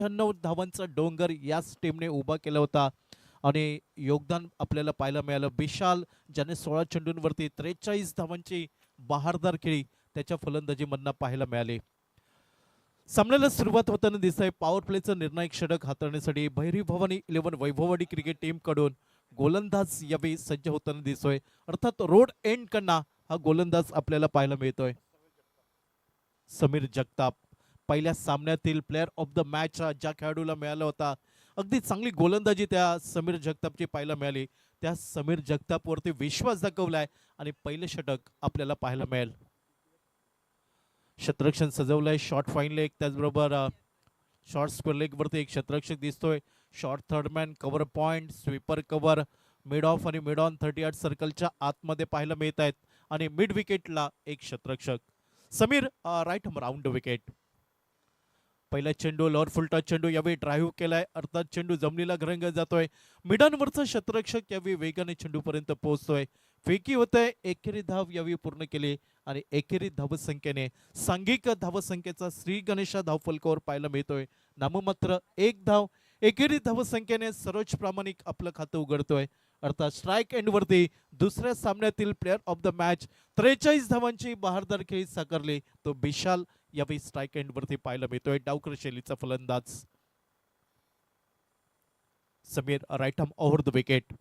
98 धावांचा डोंगर याच टीमने उभा केला होता आणि योगदान आपल्याला पाहायला मिळालं. विशाल ज्याने 16 चेंडूंवरती 43 धावांची बहारदार खेळी त्याच्या फलंदाजीमधनं पाहायला मिळाली. सामन्याला सुरुवात होताना दिसतंय पॉवर प्लेचं निर्णायक षटक हाताळण्यासाठी भैरी भवानी 11 वैभववाडी क्रिकेट टीम कडून गोलंदाज यावेळी सज्ज होताना दिसतोय. अर्थात रोड एंड कडना हा गोलंदाज आपल्याला पाहायला मिळतोय. समीर जगताप पहिल्या सामन्यातील प्लेअर ऑफ द मॅच ज्या खेळाडूला मिळाला होता, अगदी चांगली गोलंदाजी त्या समीर जगतापची पाहायला मिळाली. त्या समीर जगतापवरती विश्वास दाखवलाय आणि पहिलं षटक आपल्याला पाहायला मिळेल. क्षेत्ररक्षण सजवलंय, शॉर्ट फाईन लेग, त्याचबरोबर शॉर्ट स्क्वेअर लेग वरती एक क्षेत्ररक्षक दिसतोय. Short third man, cover point, sweeper cover, mid of आणि मिड ऑन 38 सर्कलच्या आतमध्ये पाहायला मिळत आहेत आणि मिड विकेटला एक क्षेत्ररक्षक. Sameer right round wicket. पहिला चेंडू लॉर फुलटा चेंडू यावेळी ड्राईव्ह केलाय, अर्थात चेंडू जमिनीला घरंग जातोय. मिडॉनवरचा क्षेत्ररक्षक यावेळी वेगाने चेंडूपर्यंत पोहोचतोय. फेकी होतंय, एकेरी धाव यावेळी पूर्ण केली आणि एकेरी धावसंख्येने सांघिक धावसंख्येचा श्री गणेशा धावफलकावर पाहायला मिळतोय. नाममात्र 1 धाव. एकेरी धावसंख्येने सरोज प्रामाणिक आपलं खातं उघडतोय. अर्थात स्ट्राईक एंड वरती दुसऱ्या सामन्यातील प्लेअर ऑफ द मॅच 43 धावांची बहारदार खेळी साकारली तो विशाल यावेळी स्ट्राईक एंड वरती पाहायला मिळतोय. डावकर शैलीचा फलंदाज Sameer right arm over the wicket.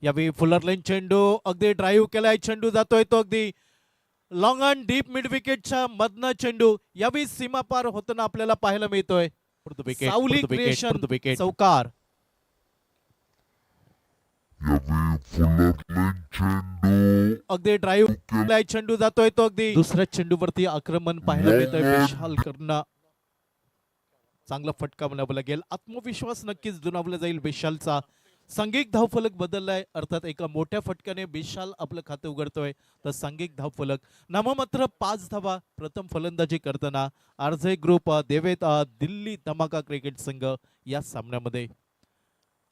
यावेळी फुलर लाईन चेंडू अगदी ड्राईव्ह केलाय, चेंडू जातोय तो अगदी लॉंग अँड डीप मिड विकेटच्या मधनं चेंडू यावेळी सीमा पार होताना आपल्याला पाहायला मिळतोय. सावली क्रिएशन चौकार. अगदी ड्राईव्ह केलाय, चेंडू जातोय तो अगदी दुसऱ्या चेंडूवरती आक्रमण पाहायला मिळतोय. विशाल करणं चांगला फटका म्हणावा लागेल. आत्मविश्वास नक्कीच दुणावला जाईल विशालचा. सांघिक धावफलक बदललाय, अर्थात एका मोठ्या फटक्याने विशाल आपलं खातं उघडतोय. तर सांघिक धावफलक नाममात्र 5 धावा. प्रथम फलंदाजी करताना आरजे ग्रुप देवेत दिल्ली धमाका क्रिकेट संघ या सामन्यामध्ये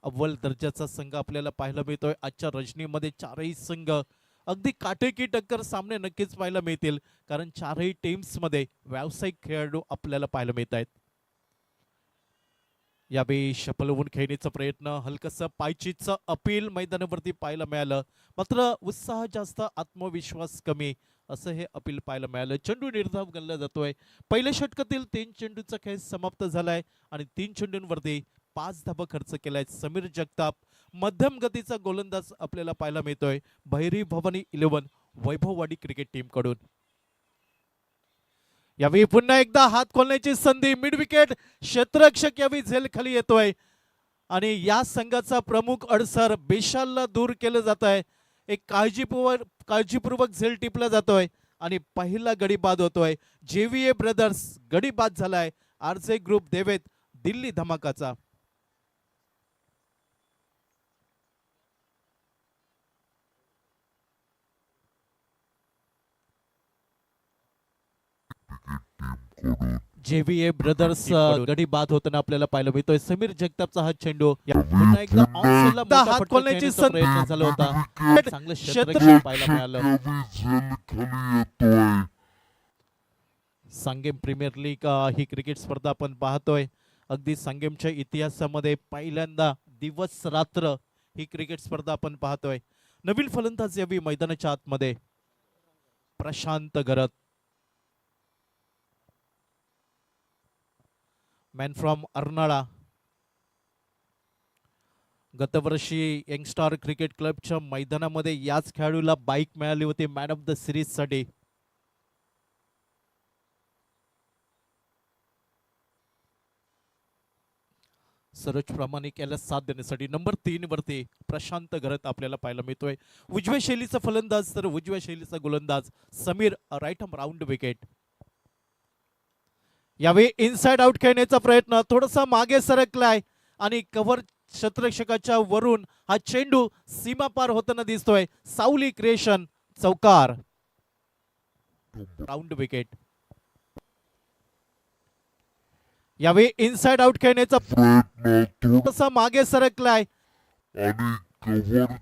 अव्वल दर्जाचा संघ आपल्याला पाहायला मिळतोय. आजच्या रजनीमध्ये चारही संघ अगदी काटेकी टक्कर सामने नक्कीच पाहायला मिळतील, कारण चारही टीम्स मध्ये व्यावसायिक खेळाडू आपल्याला पाहायला मिळत आहेत. यावेळी शपलवून खेळण्याचा प्रयत्न, हलकसं पायचीचं अपील मैदानावरती पाहायला मिळालं, मात्र उत्साह जास्त, आत्मविश्वास कमी असं हे अपील पाहायला मिळालं. चेंडू निर्धाव गणला जातोय. पहिल्या षटकातील 3 चेंडूचा खेळ समाप्त झालाय आणि 3 चेंडूंवरती 5 धाबा खर्च केलाय. समीर जगताप मध्यम गतीचा गोलंदाज आपल्याला पाहायला मिळतोय भैरी भवानी 11 वैभववाडी क्रिकेट टीम कडून. यावेळी पुन्हा एकदा हात खोलण्याची संधी, मिड विकेट, क्षेत्ररक्षक यावेळी झेल खाली येतोय आणि या संघाचा प्रमुख अडसर विशालला दूर केलं जात आहे. एक काळजीपूर्वक झेल टिपला जातोय आणि पहिला गडी बाद होतोय. जेव्हीए ब्रदर्स गडी बाद झालाय. आरजे ग्रुप देवेत दिल्ली धमाकाचा. जेव्हीए ब्रदर्स गडी बाद होताना आपल्याला पाहायला मिळतोय. समीर जगतापचा हा चेंडू पुन्हा एकदा हात खोलण्याची प्रयत्न झाला होता. चांगलं क्षेत्र पाहायला मिळालं. सांगेम प्रीमियर लीग ही क्रिकेट स्पर्धा आपण पाहतोय. अगदी सांगेमच्या इतिहासामध्ये पहिल्यांदा दिवस रात्र ही क्रिकेट स्पर्धा आपण पाहतोय. नवीन फलंदाज यावी मैदानाच्या आतमध्ये प्रशांत गरत. Man from Arnala. गतवर्षी यंगस्टार क्रिकेट क्लबच्या मैदानामध्ये याच खेळाडूला बाईक मिळाली होती मॅन ऑफ द सिरीज साठी. सरोज प्रामाणिक याला साथ देण्यासाठी नंबर 3 वरती प्रशांत गरत आपल्याला पाहायला मिळतोय. उजव्या शैलीचा फलंदाज तर उजव्या शैलीचा गोलंदाज Sameer right arm round wicket. यावेळी इनसाइड आउट खेळण्याचा प्रयत्न, थोडासा मागे सरकलाय आणि कव्हर क्षेत्ररक्षकाच्या वरून हा चेंडू सीमा पार होताना दिसतोय. सावली क्रिएशन चौकार. Round wicket. यावेळी इनसाइड आउट खेळण्याचा प्रयत्न, थोडासा मागे सरकलाय आणि कव्हर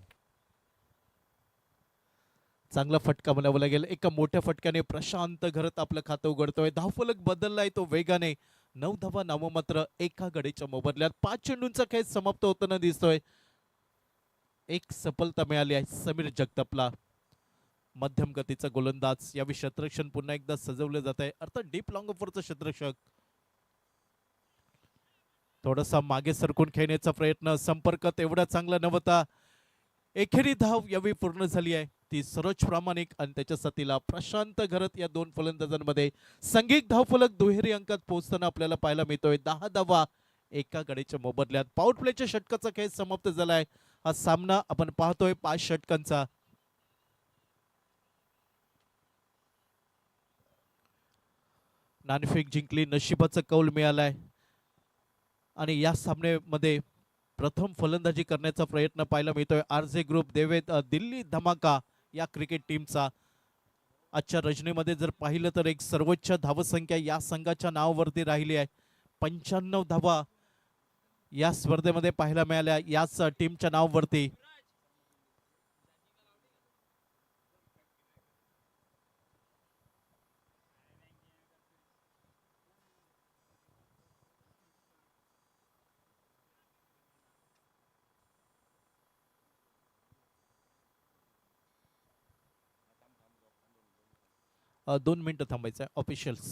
चांगला फटका म्हणावा लागेल. एका मोठ्या फटक्याने प्रशांत घरत आपलं खातं उघडतोय. धावफलक बदललाय तो वेगाने. 9 धावा नाममात्र एका गडीच्या मोबदल्यात 5 चेंडूंचा खेळ समाप्त होताना दिसतोय. एक सफलता मिळाली आहे समीर जगतापला. मध्यम गतीचा गोलंदाज यावेळी क्षेत्ररक्षण पुन्हा एकदा सजवले जात आहे, अर्थात डीप लॉंग ऑफरचा क्षेत्ररक्षक. थोडासा मागे सरकून खेळण्याचा प्रयत्न, संपर्क तेवढा चांगला नव्हता. एकेरी धाव यावेळी पूर्ण झाली आहे, ती सरोज प्रामाणिक आणि त्याच्या साथीला प्रशांत घरत या दोन फलंदाजांमध्ये सांघिक धावफलक दुहेरी अंकात पोहोचताना आपल्याला पाहायला मिळतोय. 10 धावा एका गडीच्या मोबदल्यात. पॉवर प्लेच्या षटकाचा खेळ समाप्त झालाय. हा सामना आपण पाहतोय 5 षटकांचा. नाणेफेक जिंकली, नशिबाचा कौल मिळालाय आणि या सामन्यामध्ये प्रथम फलंदाजी करण्याचा प्रयत्न पाहायला मिळतोय आरजे ग्रुप दिल्ली धमाका या क्रिकेट टीमचा. आजच्या रजनीमध्ये जर पाहिलं तर एक सर्वोच्च धावसंख्या या संघाच्या नावावरती राहिली आहे. 95 धावा या स्पर्धेमध्ये पाहायला मिळाल्या याच टीमच्या नावावरती. दोन मिनिटं थांबायचं आहे ऑफिशियल्स.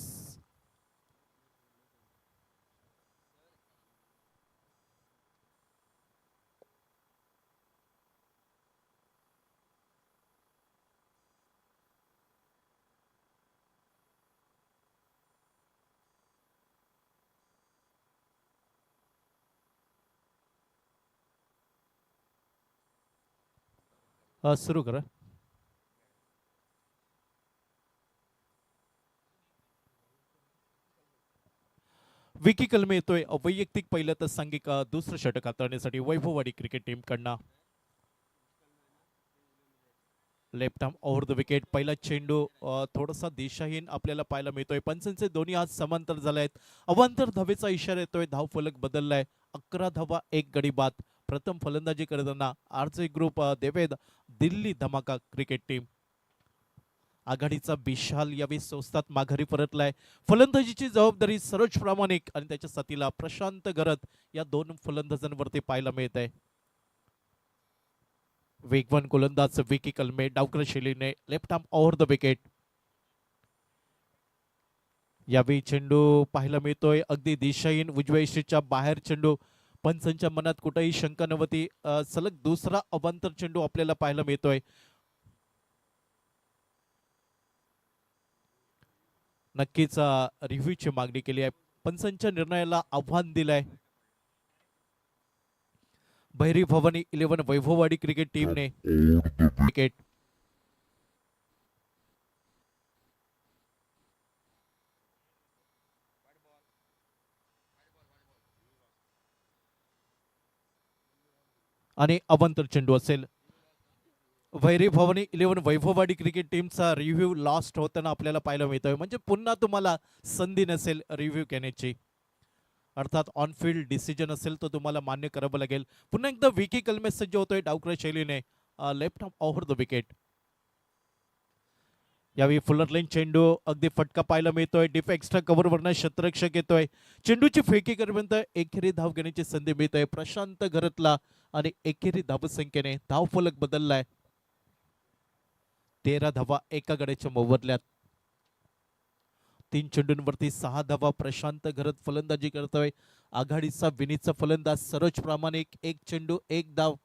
सुरू करा. विकी कलमे येतोय वैयक्तिक पहिलं तर सांघिक दुसरं षटक हाताळण्यासाठी वैभववाडी क्रिकेट टीम कडनं. Left arm over the wicket. पहिला चेंडू थोडासा दिशाहीन आपल्याला पाहायला मिळतोय. पंचांचे दोन्ही हात समांतर झाले आहेत. अवांतर धावेचा इशारा येतोय. धाव फलक बदललाय. 11 धावा एक गडी बाद. प्रथम फलंदाजी करताना RJ group Delhi Dhamaka cricket team. आघाडीचा बिशाल यावेळी स्वस्तात माघारी परतलाय. फलंदाजीची जबाबदारी सरोज प्रामाणिक आणि त्याच्या साथीला प्रशांत गरत या दोन फलंदाजांवरती पाहायला मिळत आहे. वेगवान गोलंदाज विकी कलमे डावकर शैलीने left arm over the wicket. यावेळी चेंडू पाहायला मिळतोय अगदी दिशाहीन उजव्या इशीच्या बाहेर चेंडू. पंचांच्या मनात कुठेही शंका नव्हती. सलग दुसरा अवांतर चेंडू आपल्याला पाहायला मिळतोय. नक्कीच रिव्ह्यूची मागणी केली आहे. पंचांच्या निर्णयाला आव्हान दिलंय. भैरी भवानी 11 वैभववाडी क्रिकेट टीमने विकेट. आणि अवांतर चेंडू असेल. भैरी भवानी 11 वैभववाडी क्रिकेट टीमचा रिव्ह्यू लॉस्ट होताना आपल्याला पाहायला मिळतोय. म्हणजे पुन्हा तुम्हाला संधी नसेल रिव्ह्यू घेण्याची. अर्थात ऑन फील्ड डिसिजन असेल तर तुम्हाला मान्य करावं लागेल. पुन्हा एकदा विकी कलमे सज्ज होतोय डावकर शैलीने left arm over the wicket. यावेळी फुलर लाईन चेंडू अगदी फटका पाहायला मिळतोय. डिफ एक्स्ट्रा कव्हर वरनं क्षेत्ररक्षक येतोय. चेंडूची फेकी करेपर्यंत एकेरी धाव घेण्याची संधी मिळतोय प्रशांत घरतला आणि एकेरी धावसंख्येने धाव फलक बदललाय. 13 धावा एका गड्याच्या मोबदल्यात. 3 चेंडूंवरती 6 धावा. प्रशांत घरत फलंदाजी करतोय. आघाडीचा विनीतचा फलंदाज सरोज प्रामाणिक 1 चेंडू 1 धाव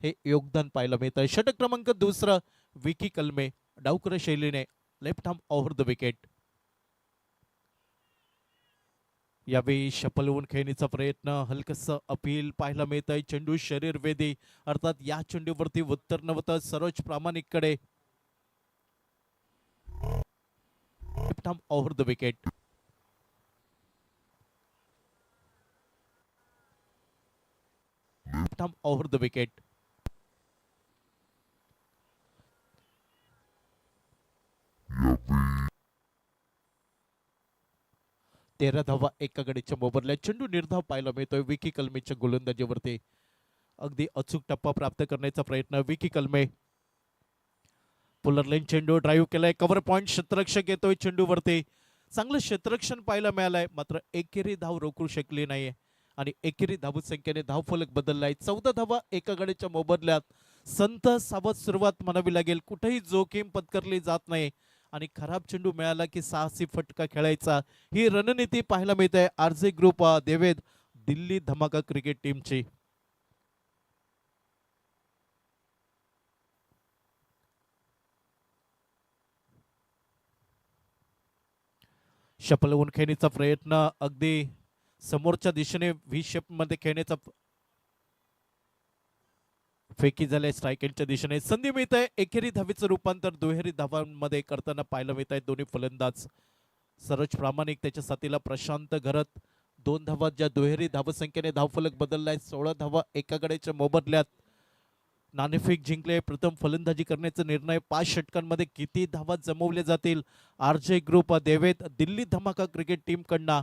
हे योगदान पाहायला मिळत आहे. षटक क्रमांक दुसरा विकी कलमे डावकर शैलीने left arm over the wicket. यावेळी शपलवून खेळण्याचा प्रयत्न, हलकस अपील पाहायला मिळत आहे. चेंडू शरीर वेदी, अर्थात या चेंडूवरती उत्तर नव्हतं सरोज प्रामाणिक कडे. Left arm over the wicket. Left arm over the wicket. तेरा धावा एका गडीच्या मोबदल्यात. चेंडू निर्धाव पाहायला मिळतोय विकी कलमेच्या गोलंदाजीवरती. अगदी अचूक टप्पा प्राप्त करण्याचा प्रयत्न विकी कलमे. पुलर लाईन चेंडू ड्राईव्ह केलाय. कव्हर पॉइंट क्षेत्ररक्षक येतोय चेंडूवरती. चांगलं क्षेत्ररक्षण पाहायला मिळालंय, मात्र एकेरी धाव रोखू शकली नाहीये आणि एकेरी धावसंख्येने धावफलक बदललाय. 14 धावा एका गडीच्या मोबदल्यात. संत सावध सुरुवात म्हणावी लागेल. कुठेही जोखीम पत्करली जात नाही आणि खराब चेंडू मिळाला की साहसी फटका खेळायचा, ही रणनीती पाहायला मिळते आरजे ग्रुप देवेद दिल्ली धमाका क्रिकेट टीमची. शपलवून खेळण्याचा प्रयत्न, अगदी समोरच्या दिशेने व्ही शेप मध्ये खेळण्याचा फेकी झाले. स्ट्राईक एंडच्या दिशेने संधी मिळते. एकेरी धावेचं रूपांतर दुहेरी धावांमध्ये करताना पाहायला मिळत आहे दोन्ही फलंदाज. सरोज प्रामाणिक, त्याच्या साथीला प्रशांत घरत. 2 धावा ज्या दुहेरी धावसंख्येने धावफलक बदललाय. 16 धावा एका गड्याच्या मोबदल्यात. नाणेफेक जिंकले. प्रथम फलंदाजी करण्याचा निर्णय. 5 षटकांमध्ये किती धावा जमवल्या जातील आरजे ग्रुप देवेद दिल्ली धमाका क्रिकेट टीम कडनं.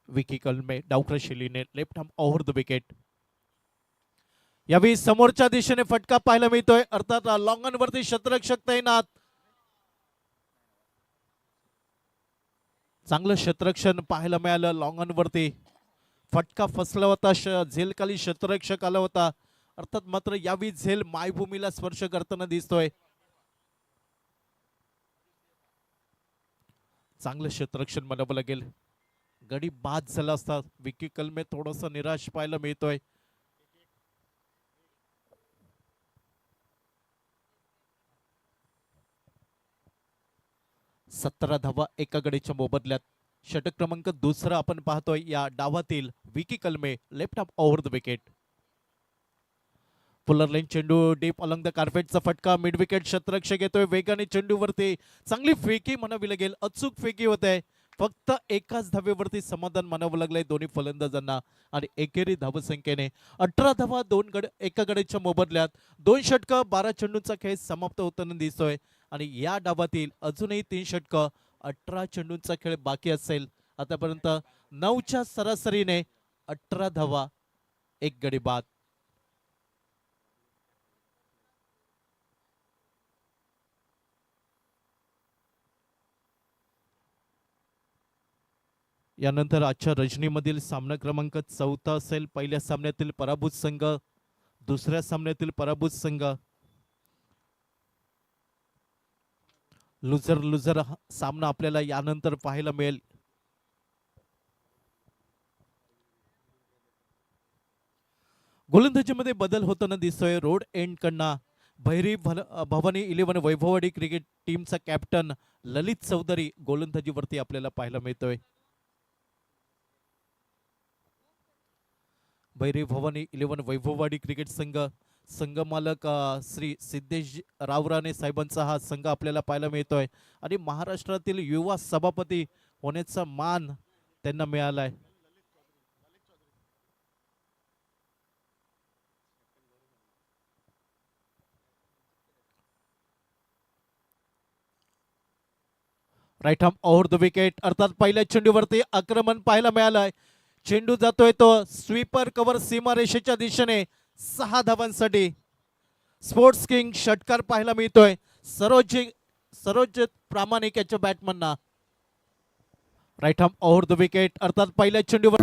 विकी कलमे डावख्र शैलीने left arm over the wicket. यावेळी समोरच्या दिशेने फटका पाहायला मिळतोय, अर्थात लॉंग ऑन वरती क्षेत्ररक्षक तैनात. चांगलं क्षेत्ररक्षण पाहायला मिळालं. लॉंग ऑन वरती फटका फसला होता, झेलखाली क्षेत्ररक्षक आला होता अर्थात, मात्र यावेळी झेल मायभूमीला स्पर्श करताना दिसतोय. चांगलं क्षेत्ररक्षण म्हणावं लागेल. गडी बाद झाला असता. विकी कलमे थोडस निराश पाहायला मिळतोय. सतरा धावा एका गडीच्या मोबदल्यात. षटक क्रमांक दुसरा आपण पाहतोय या डावातील. विकी कलमे left arm over the wicket. Puller line चेंडू डीप अलॉंग द कार्पेटचा फटका. मिड विकेट क्षेत्ररक्षक येतोय वेगाने चेंडूवरती. चांगली फेकी म्हणावी लागेल, अचूक फेकी होते. फक्त एकाच धावेवरती समाधान मानावं लागलंय दोन्ही फलंदाजांना आणि एकेरी धावसंख्येने 18 धावा एका गड्याच्या मोबदल्यात. 2 षटक 12 चेंडूंचा खेळ समाप्त होताना दिसतोय आणि या डावातील अजूनही 3 षटक 18 चेंडूंचा खेळ बाकी असेल. आतापर्यंत 9च्या सरासरीने 18 धावा एक गडी बाद. यानंतर आजच्या रजनीमधील सामना क्रमांक 4 असेल. पहिल्या सामन्यातील पराभूत संघ, दुसऱ्या सामन्यातील पराभूत संघ. लुझर लुझर सामना आपल्याला यानंतर पाहायला मिळेल. गोलंदाजीमध्ये बदल होताना दिसतोय. रोड एंड कडनं भैरी भवानी 11 वैभववाडी क्रिकेट टीमचा कॅप्टन ललित चौधरी गोलंदाजीवरती आपल्याला पाहायला मिळतोय. भैरी भवानी 11 वैभववाडी क्रिकेट संघ, संघ मालक श्री सिद्धेश रावराणे साहेबांचा हा संघ आपल्याला पाहायला मिळतोय आणि महाराष्ट्रातील युवा सभापती होण्याचा मान त्यांना मिळालाय. Right arm over the wicket. अर्थात पहिल्या चेंडूवरती आक्रमण पाहायला मिळालंय. चेंडू जातोय तो स्वीपर कव्हर सीमारेषेच्या दिशेने 6 धावांसाठी. स्पोर्ट्स किंग षटकार पाहायला मिळतोय सरोज प्रामाणिक याच्या बॅटमनना. Right arm over the wicket. अर्थात पहिल्या चेंडूवर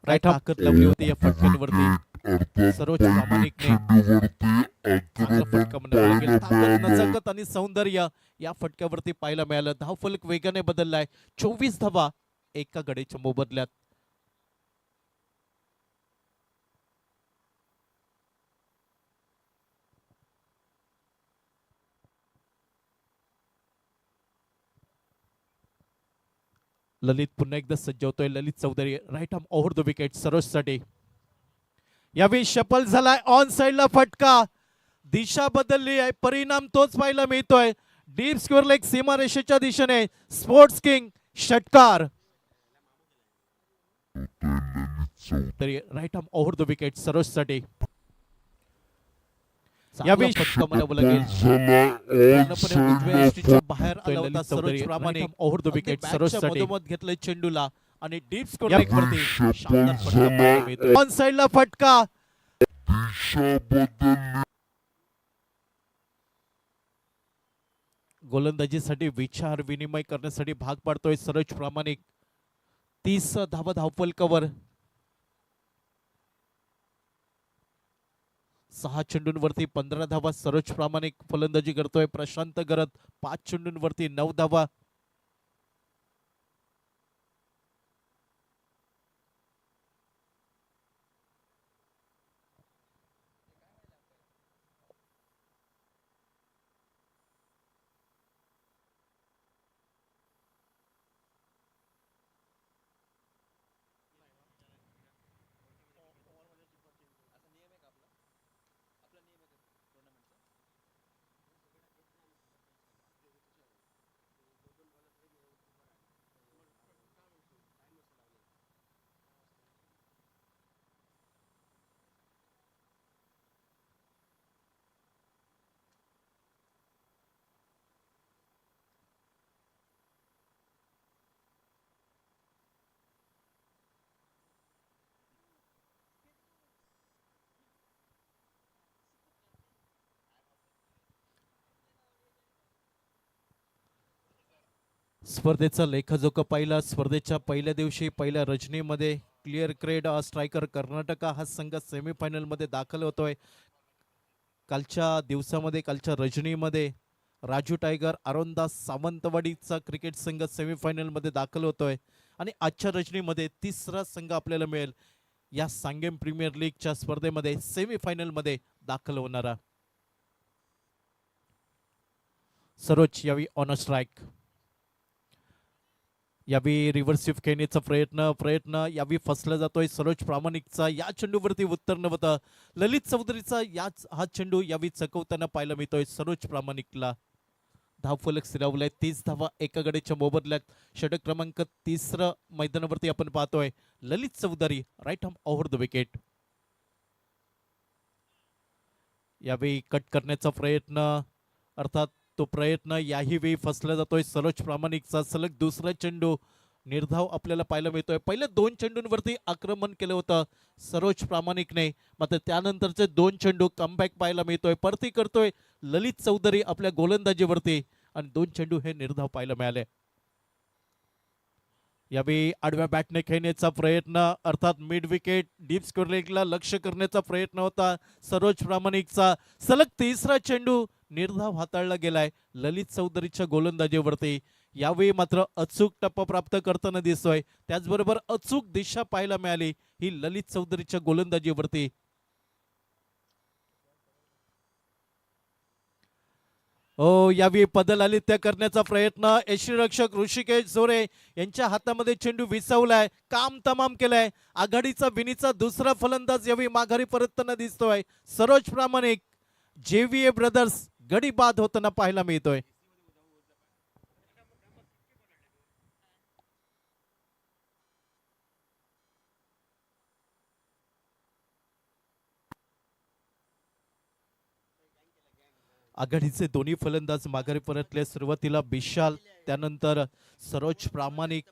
राईट ताकद लावली होती या फटक्यांवरती. सरोज प्रामाणिकने चांगला फटका म्हणावा लागेल. ताकद, नजाकत आणि सौंदर्य या फटक्यावरती पाहायला मिळालं. धावफलक वेगाने बदललाय. 24 धावा एका गडीच्या मोबदल्यात. ललित पुन्हा एकदा सज्ज होतोय. Lalit Chaudhari right arm over the wicket Saroj साठी. यावेळी शपल झालाय. ऑन साइडला फटका. दिशा बदलली आहे. परिणाम तोच पाहायला मिळतोय. डीप स्क्वेअर लेग सीमारेषेच्या दिशेने स्पोर्ट्स किंग षटकार. तरी right arm over the wicket Saroj साठी. यावेळी फटका म्हणावं लागेल. पूर्णपणे उजव्या यष्टीच्या बाहेर आला होता सरोज प्रामाणिक. ओव्हर द विकेट सरोजसाठी मधोमध घेतलंय चेंडूला आणि डीप स्कोर लेग वरती शानदार फटका पाहायला मिळतोय. ऑन साइडला फटका. गोलंदाजीसाठी विचार विनिमय करण्यासाठी भाग पाडतोय सरोज प्रामाणिक. 30 धावा धावफलकावर. 6 चेंडूंवरती 15 धावा. सरोज प्रामाणिक फलंदाजी करतोय. प्रशांत गरत 5 चेंडूंवरती 9 धावा. स्पर्धेचा लेखाजोखा पाहिला. स्पर्धेच्या पहिल्या दिवशी पहिल्या रजनीमध्ये क्लिअर क्रेड स्ट्रायकर कर्नाटक हा संघ सेमीफायनल मध्ये दाखल होतोय. कालच्या दिवसामध्ये कालच्या रजनीमध्ये राजू टायगर आरोंदा सावंतवाडीचा क्रिकेट संघ सेमीफायनल मध्ये दाखल होतोय आणि आजच्या रजनीमध्ये तिसरा संघ आपल्याला मिळेल या सांगेम प्रीमियर लीगच्या स्पर्धेमध्ये सेमीफायनल मध्ये दाखल होणारा. सरोज यावी ऑन अ स्ट्राईक. यावी रिव्हर्स स्वीप खेळण्याचा प्रयत्न यावी फसला जातोय सरोज प्रामाणिकचा. या चेंडूवरती उत्तर नव्हतं. ललित चौधरीचा हा चेंडू यावी चकवताना पाहायला मिळतोय सरोज प्रामाणिकला. धावफलक स्थिरावलाय. 30 धावा एका गड्याच्या मोबदल्यात. षटक क्रमांक 30 मैदानावरती आपण पाहतोय. Lalit Chaudhari right arm over the wicket. यावेळी कट करण्याचा प्रयत्न अर्थात तो प्रयत्न याही वेळी फसला जातोय सरोज प्रामाणिकचा. सलग दुसरा चेंडू निर्धाव आपल्याला पाहायला मिळतोय. पहिल्या 2 चेंडूंवरती आक्रमण केलं होतं सरोज प्रामाणिकने, मात्र त्यानंतरचे 2 चेंडू कमबॅक पाहायला मिळतोय. परती करतोय ललित चौधरी आपल्या गोलंदाजीवरती आणि 2 चेंडू हे निर्धाव पाहायला मिळाले. यावेळी आडव्या बॅटने खेळण्याचा प्रयत्न अर्थात मिड विकेट डीप स्कोर लेगला लक्ष करण्याचा प्रयत्न होता सरोज प्रामाणिकचा. सलग तिसरा चेंडू निर्धाव हाताळला गेलाय ललित चौधरीच्या गोलंदाजीवरती. यावेळी मात्र अचूक टप्पा प्राप्त करताना दिसतोय. त्याचबरोबर अचूक दिशा पाहायला मिळाली ही ललित चौधरीच्या गोलंदाजीवरती. यावेळी पदलालित्य करण्याचा प्रयत्न. यष्टीरक्षक ऋषिकेश जोरे यांच्या हातामध्ये चेंडू विसावलाय. काम तमाम केलाय. आघाडीचा विनीचा दुसरा फलंदाज यावेळी माघारी परतताना दिसतोय. सरोज प्रामाणिक JVA ब्रदर्स गडी बाद होताना पाहायला मिळतोय. आघाडीचे दोन्ही फलंदाज माघारी परतले. सुरुवातीला विशाल त्यानंतर सरोज प्रामाणिक.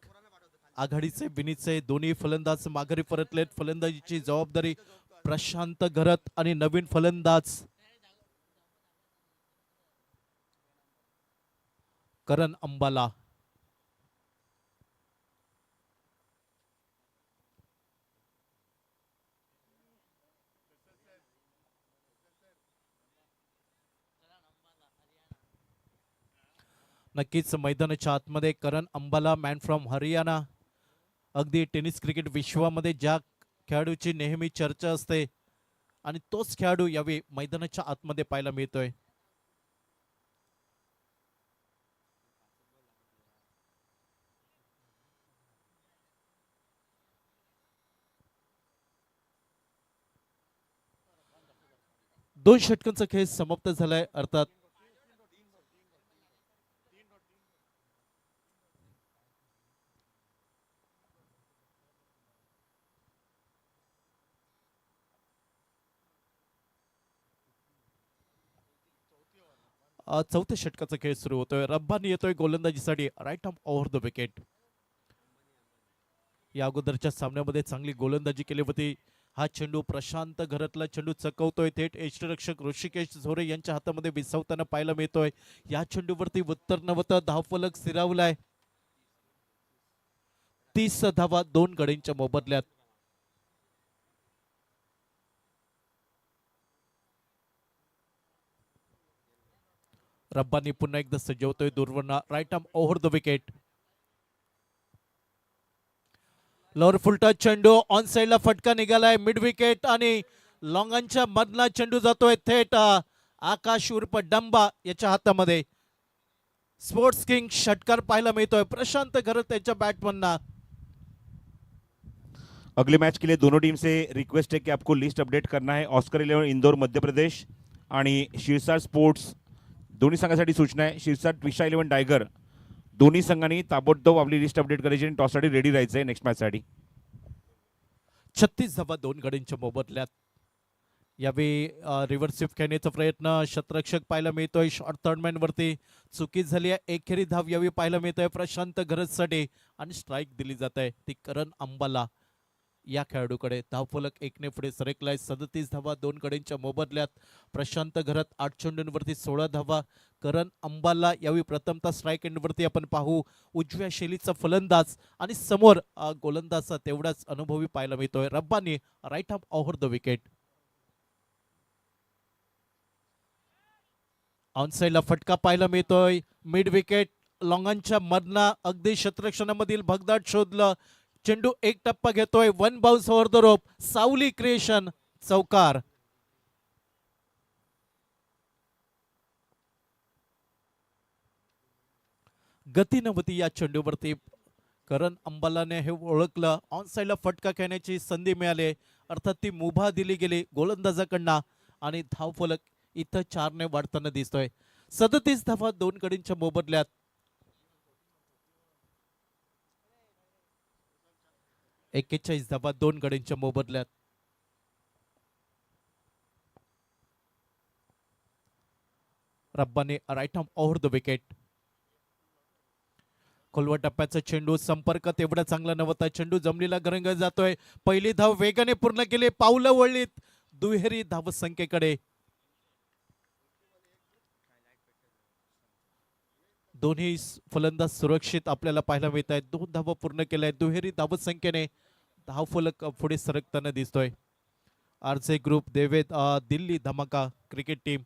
आघाडीचे विनीचे दोन्ही फलंदाज माघारी परतलेत. फलंदाजीची जबाबदारी प्रशांत घरत आणि नवीन फलंदाज करण अंबाला. नक्कीच मैदानाच्या आतमध्ये करण अंबाला मॅन फ्रॉम हरियाणा. अगदी टेनिस क्रिकेट विश्वामध्ये ज्या खेळाडूची नेहमी चर्चा असते आणि तोच खेळाडू यावेळी मैदानाच्या आतमध्ये पाहायला मिळतोय. दोन षटकांचा खेळ समाप्त झालाय. अर्थात चौथ्या षटकाचा खेळ सुरू होतोय. रब्बानी येतोय गोलंदाजीसाठी, right arm over the wicket. या अगोदरच्या सामन्यामध्ये चांगली गोलंदाजी केली होती. हा चेंडू प्रशांत घरातला चेंडू चकवतोय, थेट यष्टिरक्षक ऋषिकेश झोरे यांच्या हातामध्ये विसावताना पाहायला मिळतोय. या चेंडूवरती उत्तर नव्हतं, धावफलक स्थिरावलाय. 30 धावा 2 गड्यांच्या मोबदल्यात. रब्बानी पुन्हा एकदा सजवतोय दूरवरनं, right arm over the wicket. Lower फुलटा चेंडू ऑन साइडला फटका निघालाय मिड विकेट आणि लॉंगांच्या मधला चेंडू जातोय थेट आकाश उर्फ डंबा याच्या हातामध्ये. स्पोर्ट्स किंग षटकार पाहायला मिळतोय प्रशांत घरत त्याच्या बॅटमनना. अगले मैच के लिए दोनों टीम से रिक्वेस्ट है कि आपको लिस्ट अपडेट करना है. ऑस्कर 11 इंदौर मध्य प्रदेश आणि शिरसाट स्पोर्ट्स दोन्ही संघासाठी सूचना आहे. शिरसाट ट्विशा 11 टायगर दोन्ही संघांनी ताबडतोब आपली लिस्ट अपडेट करायची आणि टॉससाठी रेडी राहायचं आहे नेक्स्ट मॅचसाठी. 36 धावा 2 गड्यांच्या मोबदल्यात. यावेळी रिव्हर्स स्वीप खेळण्याचा प्रयत्न क्षेत्ररक्षक पाहायला मिळतोय. शॉर्ट थर्डमॅन वरती चुकी झाली आहे. एकेरी धाव यावेळी पाहायला मिळतोय प्रशांत घरतसाठी आणि स्ट्राईक दिली जात आहे ती करण अंबाला या खेळाडूकडे. धावफलक 1ने पुढे सरकलाय. 37 धावा 2 गड्यांच्या मोबदल्यात. प्रशांत घरत 8 चेंडूंवरती 16 धावा. करण अंबाला यावेळी प्रथमतः स्ट्राईक एंडवरती आपण पाहू. उजव्या शैलीचा फलंदाज आणि समोर गोलंदाजचा तेवढाच अनुभवी पाहायला मिळतोय Rabbani, right arm over the wicket. ऑनसाइडला फटका पाहायला मिळतोय मिड विकेट. लॉंगांच्या मधना अगदी क्षेत्ररक्षणामधील भगदाट शोधलं. चेंडू एक टप्पा घेतोय. 1 बाउन्स ओव्हर द रोप. सावली क्रिएशन चौकार. गती नव्हती या चेंडूवरती. करण अंबालाने हे ओळखलं. ऑन साइडला फटका खेळण्याची संधी मिळाली, अर्थात ती मुभा दिली गेली गोलंदाजाकडनं आणि धावफलक इथं 4ने वाढताना दिसतोय. 37 धावा 2 गड्यांच्या मोबदल्यात. 41 धावा 2 गड्यांच्या मोबदल्यात. Rabbani, right arm over the wicket. खोलवा टप्प्याचा चेंडू, संपर्क तेवढा चांगला नव्हता. चेंडू जमिनीला घरंगळत जातोय. पहिली धाव वेगाने पूर्ण केली. पावलं वळलीत दुहेरी धावसंख्येकडे. दोन्ही फलंदाज सुरक्षित आपल्याला पाहायला मिळत आहेत. 2 धावा पूर्ण केल्या आहेत. दुहेरी धावसंख्येने धावफलक पुढे सरकताना दिसतोय. आरजे ग्रुप देवेद Delhi Dhamaka cricket team.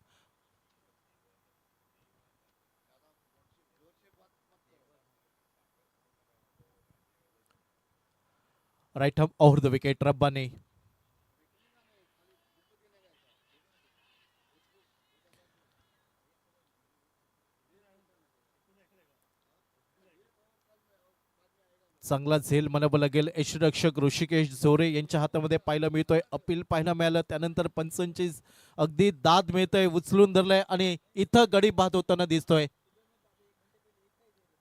Right arm over the wicket. Rabbani. चांगला झेल म्हणावं लागेल. यष्टिरक्षक ऋषिकेश झोरे यांच्या हातामध्ये पाहायला मिळतोय. अपील पाहायला मिळालं, त्यानंतर पंचांची अगदी दाद मिळतोय. उचलून धरलाय आणि इथं गडी बाद होताना दिसतोय.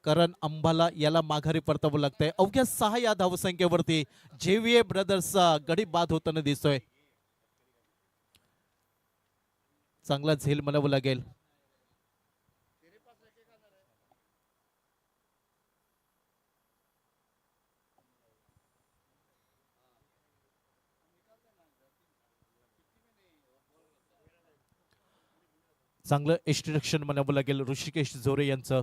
करण अंबाला याला माघारी परतावं लागतंय. अवघ्या 6 या धावसंख्येवरती जेव्हीए ब्रदर्सचा गडी बाद होताना दिसतोय. चांगला झेल म्हणावं लागेल. चांगलं यष्टिरक्षण म्हणावं लागेल ऋषिकेश झोरे यांचं.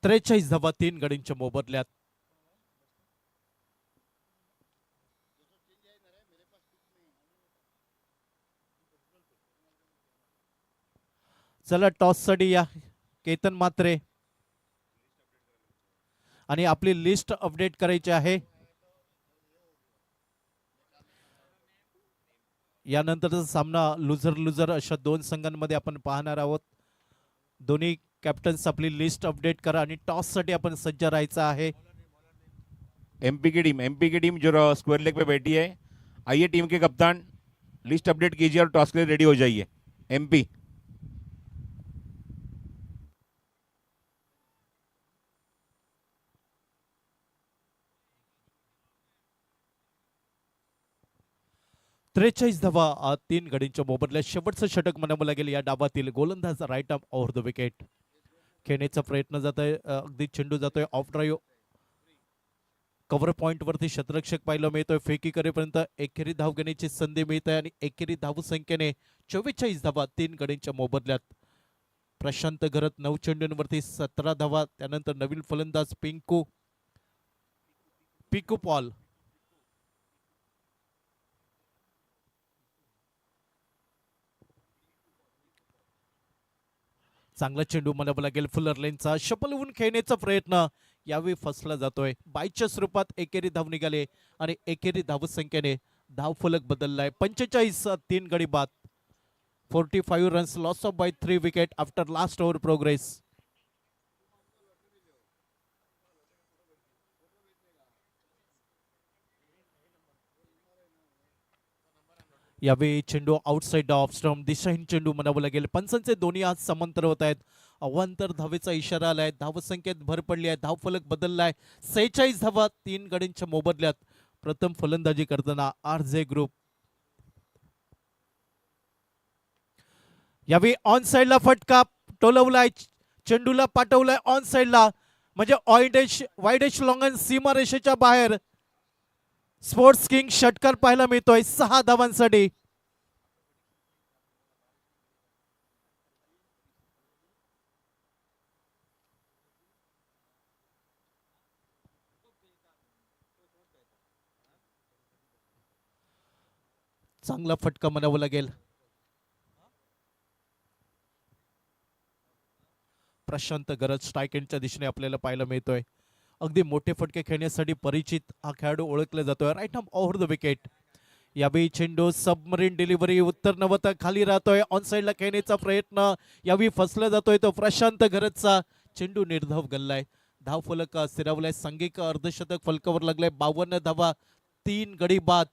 त्रेचाळीस धावा 3 गड्यांच्या मोबदल्यात. चला टॉस साठी या केतन मात्रे आणि आपली लिस्ट अपडेट करायची आहे. यानंतरचा सामना लुझर लुझर अशा 2 संघांमध्ये आपण पाहणार आहोत. दोन्ही कॅप्टन्स आपली लिस्ट अपडेट करा आणि टॉस साठी आपण सज्ज राहायचं आहे. एमपी की टीम जो स्क्वायर लेग पे बैठी है, आइए टीम के कप्तान लिस्ट अपडेट कीजिए और टॉस के लिए रेडी हो जाइए. एमपी. 43 धावा 3 गडींच्या मोबदल्यात शेवटचं षटक म्हणावं लागेल या डावातील गोलंदाज right arm over the wicket. खेळण्याचा प्रयत्न जात आहे, अगदी चेंडू जातोय ऑफ ड्राईव्ह. कव्हर पॉइंट वरती क्षेत्ररक्षक पाहायला मिळतोय. फेकी करेपर्यंत एकेरी धाव घेण्याची संधी मिळते आणि एकेरी धाव संख्येने 44 धावा 3 गडींच्या मोबदल्यात. प्रशांत घरत 9 चेंडूंवरती 17 धावा. त्यानंतर नवीन फलंदाज पिकू पॉल. चांगला चेंडू म्हणावं लागेल फुलर लेनचा. शपलवून खेळण्याचा प्रयत्न यावेळी फसला जातोय. बायच्या स्वरूपात एकेरी धाव निघाले आणि एकेरी धाव संख्येने धाव फलक बदललाय. 45 3 गडी बाद. 45 runs loss of by 3 wicket after last over progress. यावेळी चेंडू आउटसाइड ऑफ स्टंप. दिशाहीन चेंडू म्हणावं लागेल. पंचांचे दोन्ही हात समांतर होत आहेत. अवांतर धावेचा इशारा आलाय. धावसंख्येत भर पडली आहे. धावफलक बदललाय. 46 धावा 3 गडींच्या मोबदल्यात. प्रथम फलंदाजी करताना RJ ग्रुप. यावेळी ऑन साइडला फटका टोलवलाय. चेंडूला पाठवलाय ऑन साइडला, म्हणजे वाईडेश लॉंगन सीमारेषेच्या बाहेर. स्पोर्ट्स किंग षटकार पाहायला मिळतोय 6 धावांसाठी. चांगला फटका म्हणावं लागेल. प्रशांत गरज स्ट्राईक एंडच्या दिशेने आपल्याला पाहायला मिळतोय. अगदी मोठे फटके खेळण्यासाठी परिचित हा खेळाडू ओळखला जातोय. Right arm over the wicket. यावेळी चेंडू सबमरीन डिलिव्हरी उत्तर नवत खाली राहतोय. ऑन साइडला खेळण्याचा प्रयत्न यावेळी फसला जातोय तो प्रशांत गरजचा. चेंडू निर्धाव गल्लाय. धाव फलक स्थिरावलाय. सांघिक अर्धशतक फलकावर लागलाय. 52 धावा 3 गडी बाद.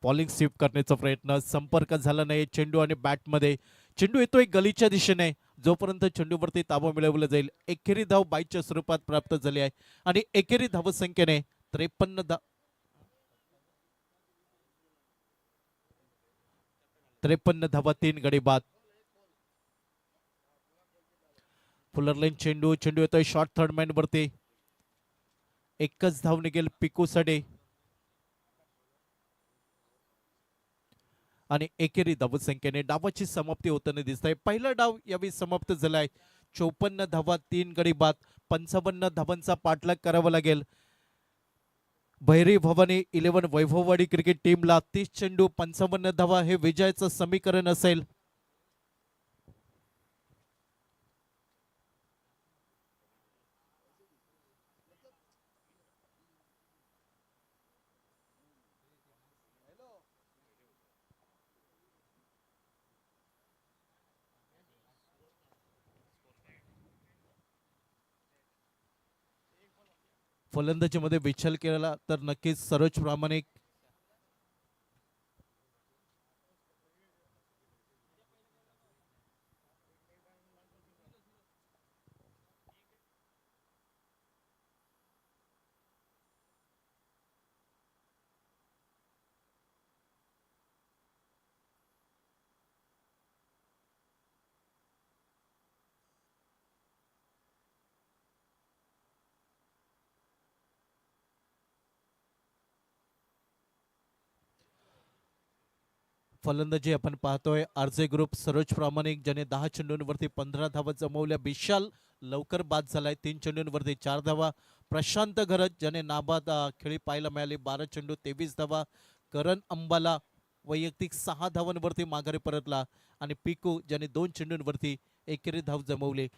बॉलिंग स्वीप करण्याचा प्रयत्न संपर्क झाला नाही चेंडू आणि बॅटमध्ये. चेंडू येतोय गलीच्या दिशेने. जोपर्यंत चेंडूवरती ताबा मिळवला जाईल. एकेरी धाव बाईच्या स्वरूपात प्राप्त झाली आहे आणि एकेरी धाव संख्येने 53 धावा 3 गडी बाद. फुलरलाईन चेंडू येतोय शॉर्ट थर्ड मॅन वरती. एकच धाव निघेल पिकूसाठी आणि एकेरी धावसंख्येने डावाची समाप्ती होताना दिसत आहे. पहिला डाव यावेळी समाप्त झालाय. 54 धावा 3 गडी बाद. 55 धावांचा पाठलाग करावा लागेल भैरी भवानी 11 वैभववाडी क्रिकेट टीमला. 30 चेंडू 55 धावा हे विजयाचं समीकरण असेल. फलंदाजीमध्ये विचार केला तर नक्कीच सरोज प्रामाणिक फलंदाजी आपण पाहतोय. RJ ग्रुप सरोज प्रामाणिक ज्याने 10 चेंडूंवरती 15 धावा जमवल्या. विशाल लवकर बाद झालाय 3 चेंडूंवरती 4 धावा. प्रशांत घरत ज्याने नाबाद खेळी पाहायला मिळाली. 12 चेंडू 23 धावा. करण अंबाला वैयक्तिक 6 धावांवरती माघारी परतला आणि पिकू ज्याने 2 चेंडूंवरती एकेरी धाव जमवली.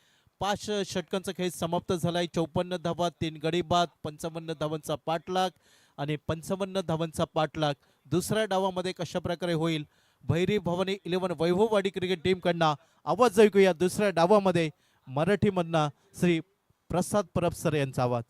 5 षटकांचा खेळ समाप्त झालाय. 54 धावा 3 गडी बाद. 55 धावांचा पाठलाग आणि 55 धावांचा पाठलाग दुसऱ्या डावामध्ये कशा प्रकारे होईल भैरी भवानी 11 वैभववाडी क्रिकेट टीम कडनं आवाज ऐकूया. दुसऱ्या डावामध्ये मराठीमधनं श्री प्रसाद परबसर यांचा आवाज.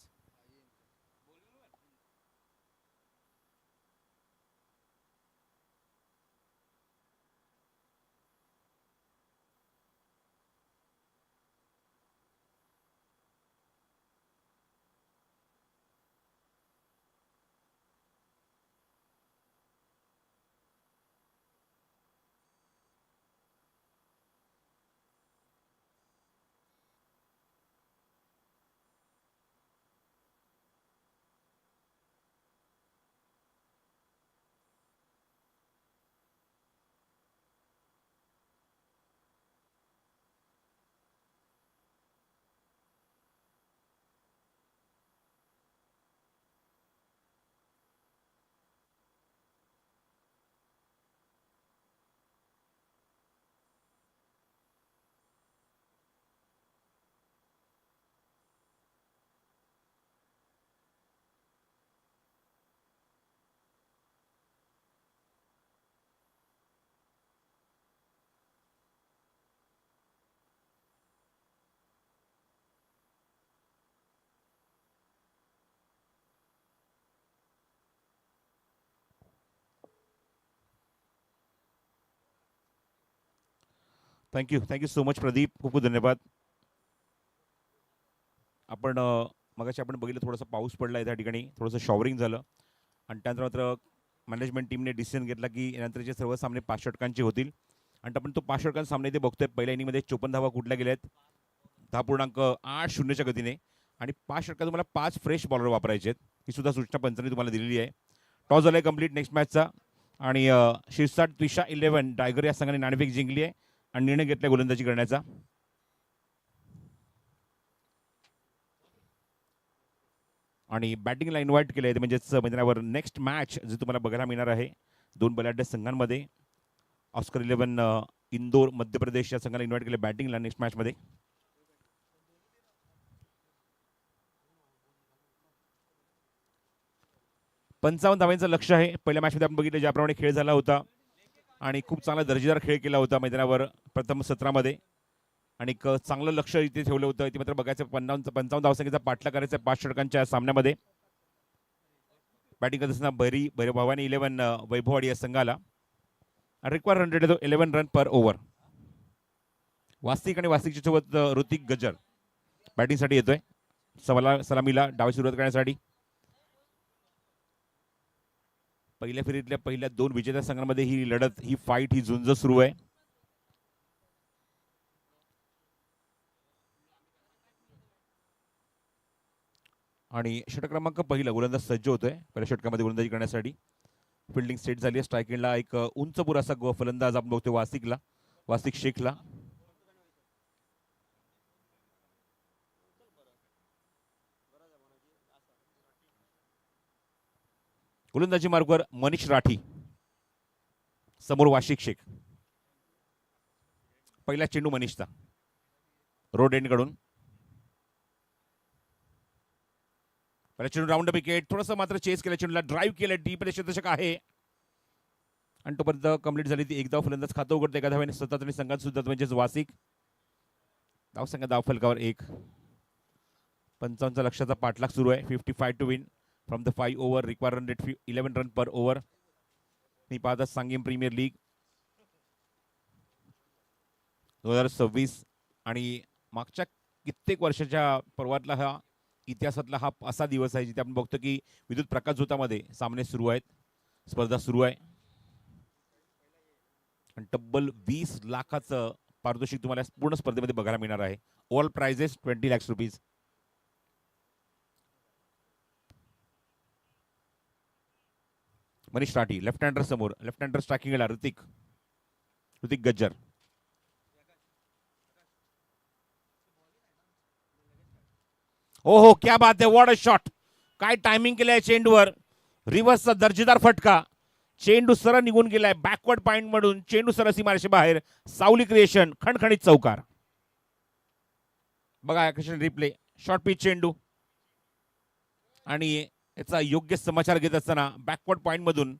थँक्यू सो मच प्रदीप, खूप खूप धन्यवाद. आपण मगाशी आपण बघितलं थोडासा पाऊस पडला त्या ठिकाणी, थोडंसं शॉवरिंग झालं आणि त्यानंतर मात्र मॅनेजमेंट टीमने डिसिजन घेतला की नंतरचे सर्व सामने 5 षटकांचे होतील. आणि आपण तो 5 षटकांचा सामने इथे बघतोय. पहिल्या इनिंगमध्ये 54 धावा कुठल्या गेल्या आहेत 10.80च्या गतीने आणि 5 षटकात तुम्हाला 5 फ्रेश बॉलर वापरायचे आहेत. ही सुद्धा सूचना पंचांनी तुम्हाला दिलेली आहे. टॉस झाला आहे कंप्लीट नेक्स्ट मॅचचा आणि शिरसाट त्विषा 11 टायगर या संघाने नाणेफेक जिंकली आहे आणि निर्णय घेतला गोलंदाजी करण्याचा. आणि बॅटिंगला इन्व्हाइट केलं आहे म्हणजेच मैदानावर नेक्स्ट मॅच जे तुम्हाला बघायला मिळणार आहे 2 बलाढ्य संघांमध्ये. ऑस्कर 11 इंदोर मध्य प्रदेश या संघाला इन्व्हाइट केलं बॅटिंगला नेक्स्ट मॅचमध्ये. पंचावन्न धावांचं लक्ष आहे. पहिल्या मॅचमध्ये आपण बघितलं ज्याप्रमाणे खेळ झाला होता आणि खूप चांगला दर्जेदार खेळ केला होता मैदानावर प्रथम सत्रामध्ये आणि एक चांगलं लक्ष इथे ठेवलं होतं. इथे मात्र बघायचं 55 धावसंख्येचा पाठला करायचा 5 षटकांच्या सामन्यामध्ये. बॅटिंग करत असताना भवानी 11 वैभववाडी या संघाला रिक्वायर 100 येतो 11 रन पर ओव्हर. वास्तिक आणि वास्तिकच्या सोबत ऋतिक गजर बॅटिंगसाठी येतोय सलामीला डावी सुरुवात करण्यासाठी. पहिल्या फेरीतल्या पहिल्या 2 विजेत्या संघांमध्ये ही लढत ही फाईट ही झुंज सुरू आहे. आणि षटक क्रमांक पहिला गोलंदाज सज्ज होतोय पहिल्या षटकामध्ये गोलंदाजी करण्यासाठी. फिल्डिंग सेट झाली आहे. स्ट्रायकिंगला एक उंच पुरासा फलंदाज आपण बघतोय वासिक शेखला. गोलंदाजी मार्गवर मनीष राठी समोर वाशिक शेख. पहिला चेंडू मनीषचा रोड एंड कडून. पहिला चेंडू राऊंड विकेट. थोडंसं मात्र चेस केलं चेंडूला ड्राईव्ह केलं डीप क्षेत्ररक्षक आहे आणि तोपर्यंत कंप्लीट झाली ती. एक धाव फलंदाज खातं उघडते एका धावेने सतत आणि संघात सुद्धा म्हणजेच वासिक. धावसंख्या धाव फलकावर 1. 55 लक्षाचा पाठलाग सुरू आहे. 55 to win from the 5 over. Require run rate 11 run per over. मी पाहता सांगेम प्रीमियर लीग 2026 आणि मागच्या कित्येक वर्षाच्या पर्वातला हा इतिहासातला हा असा दिवस आहे जिथे आपण बघतो की विद्युत प्रकाश झोतामध्ये सामने सुरू आहेत, स्पर्धा सुरू आहे आणि तब्बल 20 लाखाचं पारितोषिक तुम्हाला पूर्ण स्पर्धेमध्ये बघायला मिळणार आहे. All prizes 20 lakh rupees. Manish Rathi left hander समोर. लेफ्ट हँडर स्ट्रायकिंगला ऋतिक गज्जर. ओहो क्या बात आहे. What a shot. काय टायमिंग केलंय चेंडूवर. रिव्हर्सचा दर्जेदार फटका. चेंडू सरळ निघून गेलाय बॅकवर्ड पॉइंट मधून. चेंडू सरळ सीमारेषे बाहेर. सावली क्रिएशन खणखणीत चौकार. बघा कृष्ण रिप्ले. शॉर्ट पिच चेंडू आणि याचा योग्य समाचार घेत असताना बॅकवर्ड पॉइंट मधून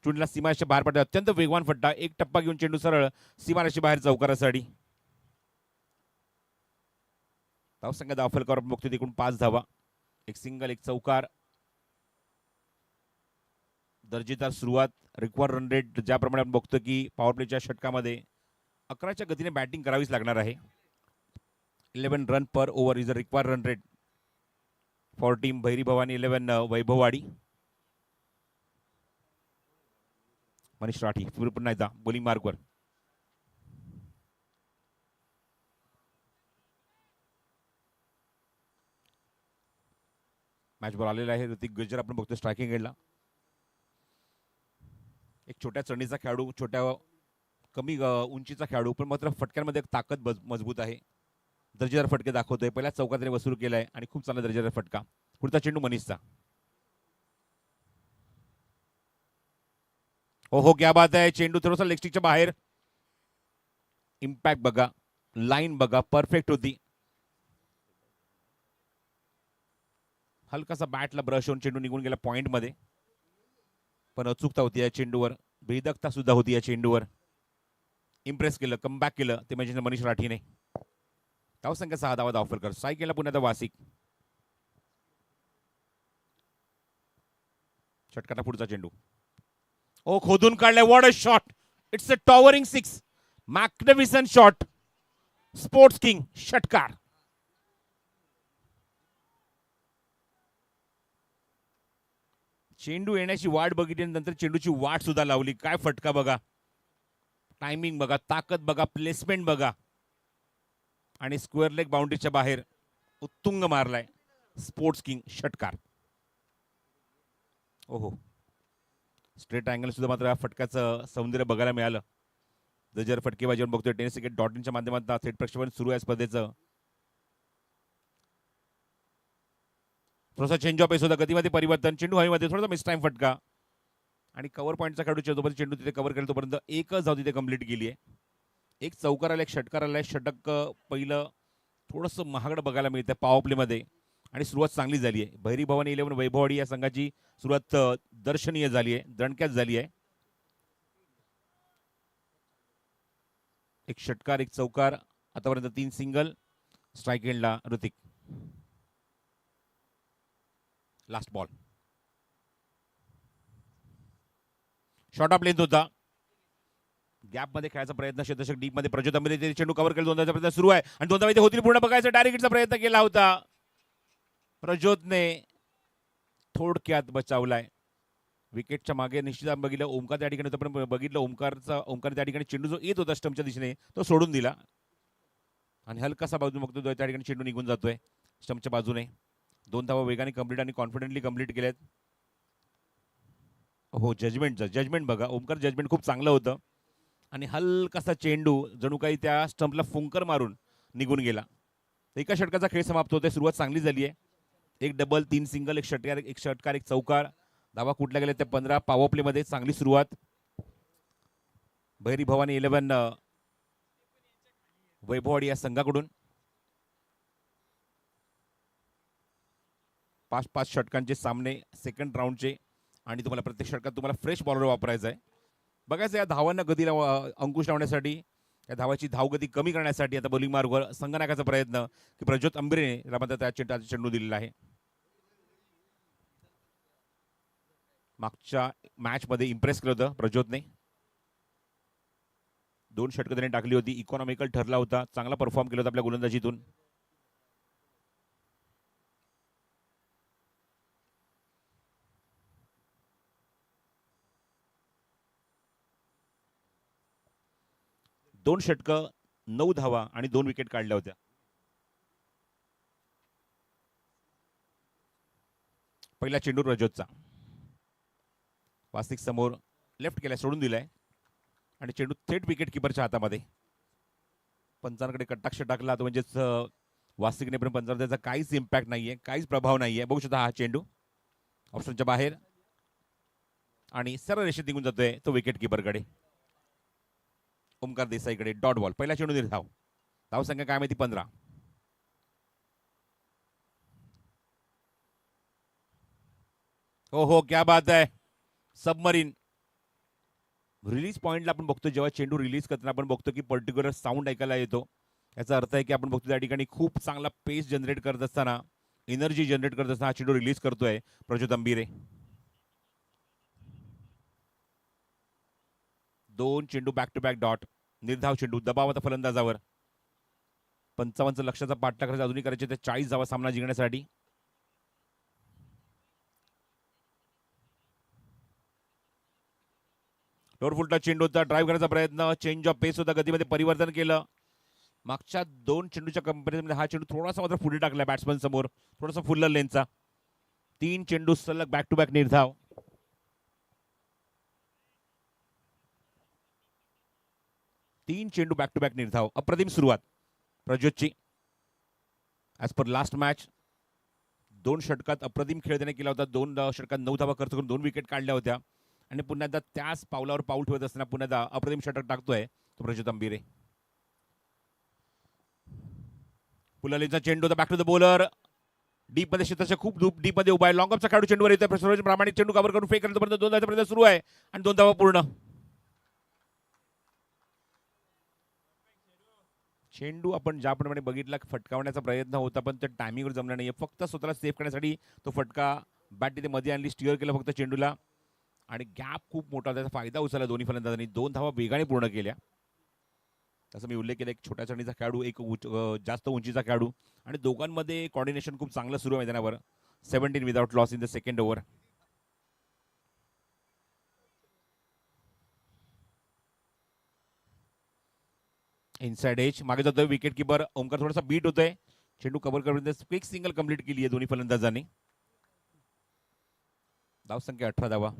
चेंडूला सीमारेषे बाहेर पडतो. अत्यंत वेगवान फटका. एक टप्पा घेऊन चेंडू सरळ सीमारेषे बाहेर चौकारासाठी. धावसंख्या धाव फलकावर बघतो एकूण 5 धावा. एक सिंगल एक चौकार. दर्जेदार सुरुवात. रिक्वायर रन रेट ज्याप्रमाणे आपण बघतो की पॉवर प्लेच्या षटकामध्ये 11च्या गतीने बॅटिंग करावीच लागणार आहे. 11 run per over is a require run rate for team Bhairi Bhavani 11 Vaibhavwadi. Manish Rathi पुन्हा एकदा बॉलिंग मार्कवर. मॅच बॉल आलेला आहे. ऋतिक गजर आपण बघतो स्ट्रायकिंग एंडला. एक छोट्या चढणीचा खेळाडू, छोट्या कमी उंचीचा खेळाडू पण मात्र फटक्यांमध्ये एक ताकद मजबूत आहे. दर्जेदार फटके दाखवतोय. पहिल्या चौकात त्याने वसूल केलाय आणि खूप चांगला दर्जेदार फटका. पुढचा चेंडू मनीषचा. हो क्या बात आहे. चेंडू थोडासा लेगस्टिकच्या बाहेर. इम्पॅक्ट बघा, लाईन बघा, परफेक्ट होती. हलकासा बॅटला ब्रश होऊन चेंडू निघून गेला पॉइंट मध्ये. पण अचूकता होती या चेंडूवर. भेदकता सुद्धा होती या चेंडूवर. इम्प्रेस केलं, कमबॅक केलं ते म्हणजे मनीष राठीने. धावसंख्या 6 धावा धाव फलकर. साई केला पुन्हा वासिक. षटकाचा पुढचा चेंडू. ओ खोदून काढलाय. What a shot. It's a towering 6. Magnificent shot. Sports king षटकार. चेंडू येण्याची वाट बघितली नंतर चेंडूची वाट सुद्धा लावली. काय फटका बघा, टायमिंग बघा, ताकद बघा, प्लेसमेंट बघा आणि स्क्वेअर लेग बाउंड्रीच्या बाहेर उत्तुंग मारलाय स्पोर्ट्स किंग षटकार. ओहो, स्ट्रेट अँगल सुद्धा मात्र या फटक्याचं सौंदर्य बघायला मिळालं. जर फटकेबाजीवर बघतोय टेनिस क्रिकेट .inच्या माध्यमातून थेट प्रक्षेपण सुरू आहे स्पर्धेचं. थोडासा चेंज ऑफ पेस होता, गतीमध्ये परिवर्तन, चेंडू हवेमध्ये थोडासा मिस टाइम फटका आणि कव्हर पॉईंटचा खेळाडू जोपर्यंत चेंडू तिथे कव्हर केला तोपर्यंत एकच धाव तिथे कंप्लीट केली आहे. एक चौकार आला, एक षटकार आला. षटक पहिलं थोडंसं महागडं बघायला मिळतं पॉवर प्लेमध्ये आणि सुरुवात चांगली झाली आहे. भैरी भवानी 11 वैभववाडी या संघाची सुरुवात दर्शनीय झाली आहे, दणक्यात झाली आहे. एक षटकार, एक चौकार, आतापर्यंत 3 सिंगल. स्ट्राईक एंडला Hrithik. Last ball, short of length होता. गॅप मध्ये खेळायचा प्रयत्न, क्षेत्ररक्षक डीप मध्ये प्रज्योत आंबेले चेंडू कव्हर केला. 2 प्रयत्न सुरू आहे आणि 2 धावा होतील पूर्ण बघायचा डायरेक्टचा प्रयत्न केला होता. प्रज्योतने थोडक्यात बचावलाय. विकेटच्या मागे निश्चित बघितलं ओमकार त्या ठिकाणी होता, पण बघितलं ओमकार त्या ठिकाणी चेंडू जो येत होता स्टंपच्या दिशेने तो सोडून दिला आणि हलकासा बाजू बघतो त्या ठिकाणी चेंडू निघून जातोय स्टंपच्या बाजूने. 2 धावा वेगाने कंप्लीट आणि कॉन्फिडेंटली कंप्लीट केल्यात. हो, जजमेंट बघा, ओमकार जजमेंट खूप चांगलं होतं आणि हलकासा चेंडू जणू काही त्या स्टंपला फुंकर मारून निघून गेला. एका षटकाचा खेळ समाप्त होतोय. सुरुवात चांगली झाली आहे. एक डबल, 3 सिंगल, एक षटकार, एक चौकार. धावा कुठल्या गेल्या त्या 15. पॉवर प्ले मध्ये चांगली सुरुवात. भैरी भवानी 11 वैभववाडी या संघाकडून 5-5 षटकांचे सामने सेकंड राऊंडचे आणि तुम्हाला प्रत्येक षटकात तुम्हाला फ्रेश बॉलर वापरायचा आहे. बघायचं या धावांना गतीला अंकुश लावण्यासाठी, या धावाची धावगती कमी करण्यासाठी आता बॉलिंग मार्गवर संगनाकाचा प्रयत्न की प्रज्योत अंबिरेने त्या चेंडू दिलेला आहे. मागच्या मॅच मध्ये इम्प्रेस केलं होतं प्रज्योतने. 2 षटकं त्याने टाकली होती. इकॉनॉमिकल ठरला होता, चांगला परफॉर्म केला होता आपल्या गोलंदाजीतून. दोन षटकं, 9 धावा आणि 2 विकेट काढल्या होत्या. पहिला चेंडू प्रज्योतचा वास्तिक समोर लेफ्ट केला, सोडून दिलाय आणि चेंडू थेट विकेट किपरच्या हातामध्ये. पंचांकडे कटाक्ष टाकला तो म्हणजेच वास्तिकने पण पंचांवर त्याचा काहीच इम्पॅक्ट नाहीये, काहीच प्रभाव नाहीये. बघू शकता हा चेंडू ऑप्शनच्या बाहेर आणि सरळ रेषेत निघून जातोय तो विकेट किपरकडे. ओमकार देसाईकडे डॉट बॉल. पहिला चेंडू निर्धाव. धाव संख्या काय माहिती 15. हो, क्या बात आहे. सबमरीन रिलीज पॉइंटला आपण बघतो, जेव्हा चेंडू रिलीज करताना आपण बघतो की पर्टिक्युलर साऊंड ऐकायला येतो. याचा अर्थ आहे की आपण बघतो त्या ठिकाणी खूप चांगला पेस जनरेट करत असताना, एनर्जी जनरेट करत असताना हा चेंडू रिलीज करतोय प्रज्योत अंबिरे. 2 चेंडू बॅक टू बॅक डॉट. निर्धाव चेंडू, दबाव आता फलंदाजावर. 55 लक्षाचा पाठलाग करायचा अजूनही करायचे ते 40 धावा सामना जिंकण्यासाठी. फुलटा चेंडू होता, ड्राईव्ह करायचा प्रयत्न, चेंज ऑफ पेस होता, गतीमध्ये परिवर्तन केलं. मागच्या 2 चेंडूच्या कंपॅरिझनमध्ये हा चेंडू थोडासा मात्र पुढे टाकला बॅट्समन समोर, थोडासा फुलला लेनचा. 3 चेंडू सलग बॅक टू बॅक निर्धाव. 3 चेंडू बॅक टू बॅक निर्धाव. अप्रतिम सुरुवात प्रज्योतची. ॲज पर लास्ट मॅच 2 षटकात अप्रतिम खेळ त्याने केला होता. 2 षटकात 9 धावा खर्च करून 2 विकेट काढल्या होत्या आणि पुन्हा एकदा त्याच पावलावर पाऊल ठेवत असताना पुन्हा एकदा अप्रतिम षटक टाकतोय तो प्रज्योत अंबिरे. पुलालीचा चेंडू होता, back to the bowler. Deep मध्ये क्षेत्राच्या खूप डीप मध्ये उभा आहे. लॉंग ऑफचा खेळाडू चेंडूवर येतोय. सर्वोच्च प्रामाणिक चेंडू कव्हर करून फेक करण्यापर्यंत 2 धावांचा प्रयत्न सुरू आहे आणि 2 धावा पूर्ण. चेंडू आपण ज्याप्रमाणे बघितला फटकावण्याचा प्रयत्न होता, पण त्या टायमिंगवर जमला नाहीये. फक्त स्वतःला सेव्ह करण्यासाठी तो फटका बॅट तिथे मध्ये आणली, स्टिअर केलं फक्त चेंडूला आणि गॅप खूप मोठा, त्याचा फायदा उचलला दोन्ही फलंदाजांनी. 2 धावा वेगाने पूर्ण केल्या. तसं मी उल्लेख केला, एक छोट्या चढणीचा खेळाडू, एक जास्त उंचीचा खेळाडू, आणि दोघांमध्ये कॉर्डिनेशन खूप चांगलं सुरू आहे मैदानावर. 17 without loss in the second over. Inside edge मागे जातोय विकेट कीपर ओमकार, थोडासा बीट होतोय. चेंडू कव्हर करण्यात क्विक सिंगल कंप्लीट केली आहे दोन्ही फलंदाजांनी. धावसंख्या 18 धावा.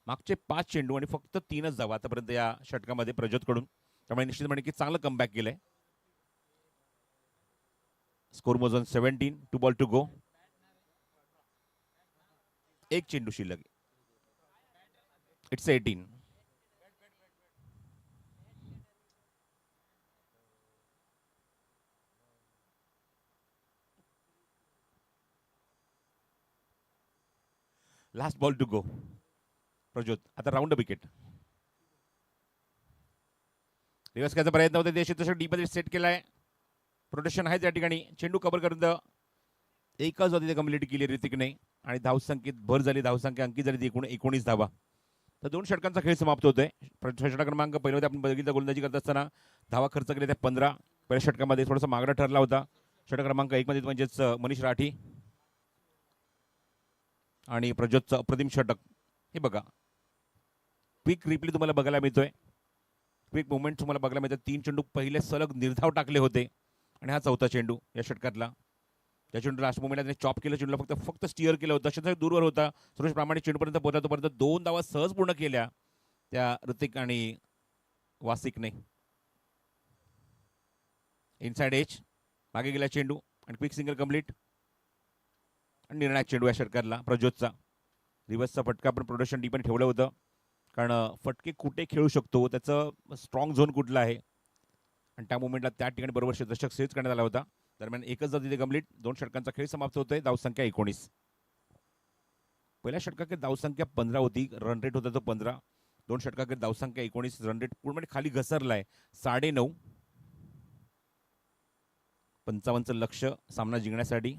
मागचे 5 चेंडू आणि फक्त 3च धावा आतापर्यंत या षटकामध्ये प्रज्योतकडून. त्यामुळे निश्चितपणे की चांगलं कमबॅक केलंय. स्कोर मोजून 17, 2 बॉल टू गो. एक चेंडू शिल्लक. It's 18. Last ball to go. Prajyot आता राऊंड विकेट. रिव्हर्स करायचा प्रयत्न होता, देश तसं डी मध्ये सेट केलाय. प्रोटेक्शन आहे त्या ठिकाणी. चेंडू कव्हर करून एकच होती कंप्लीट केली ऋतिकने आणि धावसंख्येत भर झाली. धावसंख्या अंकित झाली 19 धावा. तर 2 षटकांचा खेळ समाप्त होतोय. षटक क्रमांक पहिल्यामध्ये आपण बघितलं, गोलंदाजी करत असताना धावा खर्च केल्या त्या 15. पहिल्या षटकामध्ये थोडासा मागडा ठरला होता. षटक क्रमांक 1 मध्ये म्हणजेच मनीष राठी आणि प्रज्योतचं अप्रतिम षटक. हे बघा, क्विक रिप्ले तुम्हाला बघायला मिळतोय. क्विक मुवमेंट तुम्हाला बघायला मिळतात. 3 चेंडू पहिले सलग निर्धाव टाकले होते आणि हा चौथा चेंडू या षटकातला. त्या चेंडू लास्ट मुवमेंटला त्याने चॉप केलं. चेंडूला फक्त स्टिअर केलं होतं. क्षेत्र दूरवर होता. सुरेश प्रामाणिक चेंडूपर्यंत पोहोचला. तोपर्यंत 2 धावा सहज पूर्ण केल्या त्या ऋतिक आणि वासिकने. इनसाइड एज मागे गेला चेंडू आणि क्विक सिंगल कंप्लीट आणि निर्णायक चेंडू या षटकातला प्रज्योतचा. रिव्हर्सचा फटका पण प्रोडक्शन डी पण ठेवलं होतं, कारण फटके कुठे खेळू शकतो, त्याचं स्ट्रॉंग झोन कुठला आहे, आणि त्या मुवमेंटला त्या ठिकाणी बरोबर क्षेत्ररक्षक सेट करण्यात आला होता. दरम्यान एकच धाव तिथे कंप्लीट. 2 षटकांचा खेळ समाप्त होतोय. धावसंख्या 19. पहिल्या षटकात धावसंख्या 15 होती, रन रेट होता तो 15. 2 षटकात धावसंख्या 19, रन रेट पूर्ण खाली घसरलाय 9.5. 55चं लक्ष सामना जिंकण्यासाठी.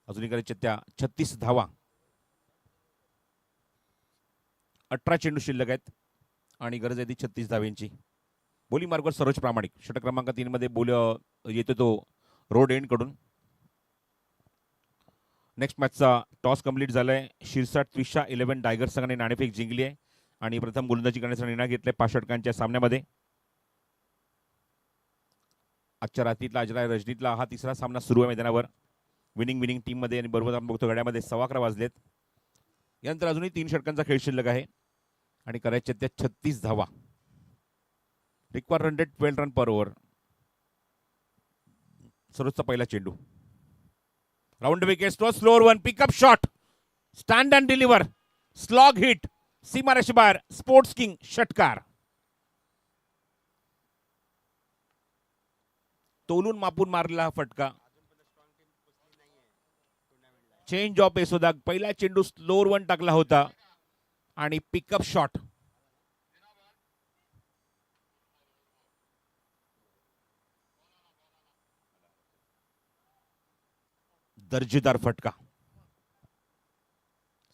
अजूनही करायचे त्या 36 धावा. 18 चेंडू शिल्लक आहेत आणि गरज आहे ती 36 धाव्यांची. बोली मार्गवर सरोज प्रामाणिक. षटक क्रमांक 3 मध्ये येतो तो रोड एंड कडून. नेक्स्ट मॅचचा टॉस कंप्लीट झालाय. शिरसाट त्रिशा 11 टायगर संघाने नाणेफेक जिंकली आहे आणि प्रथम गोलंदाजी करण्याचा निर्णय घेतलाय 5 षटकांच्या सामन्यामध्ये. आजच्या रात्रीतला अजराय रजनीतला हा तिसरा सामना सुरू आहे मैदानावर. विनिंग टीम मध्ये आणि बरोबर आपण बघतो घड्यामध्ये 11:15 वाजलेत. यानंतर अजूनही 3 षटकांचा खेळ शिल्लक आहे आणि करायचे त्या 36 धावा. Require run rate 12 run per over. सरोजचा पहिला चेंडू. Round wicket. Slower one. Pickup shot. Stand and deliver. Slog hit. सीमारेषे बाहेर. स्पोर्ट्स किंग षटकार. तोलून मापून मारलेला हा फटका. Change of Yashoda. पहिला चेंडू स्लोअर वन टाकला होता आणि पिकअप शॉट. दर्जेदार फटका.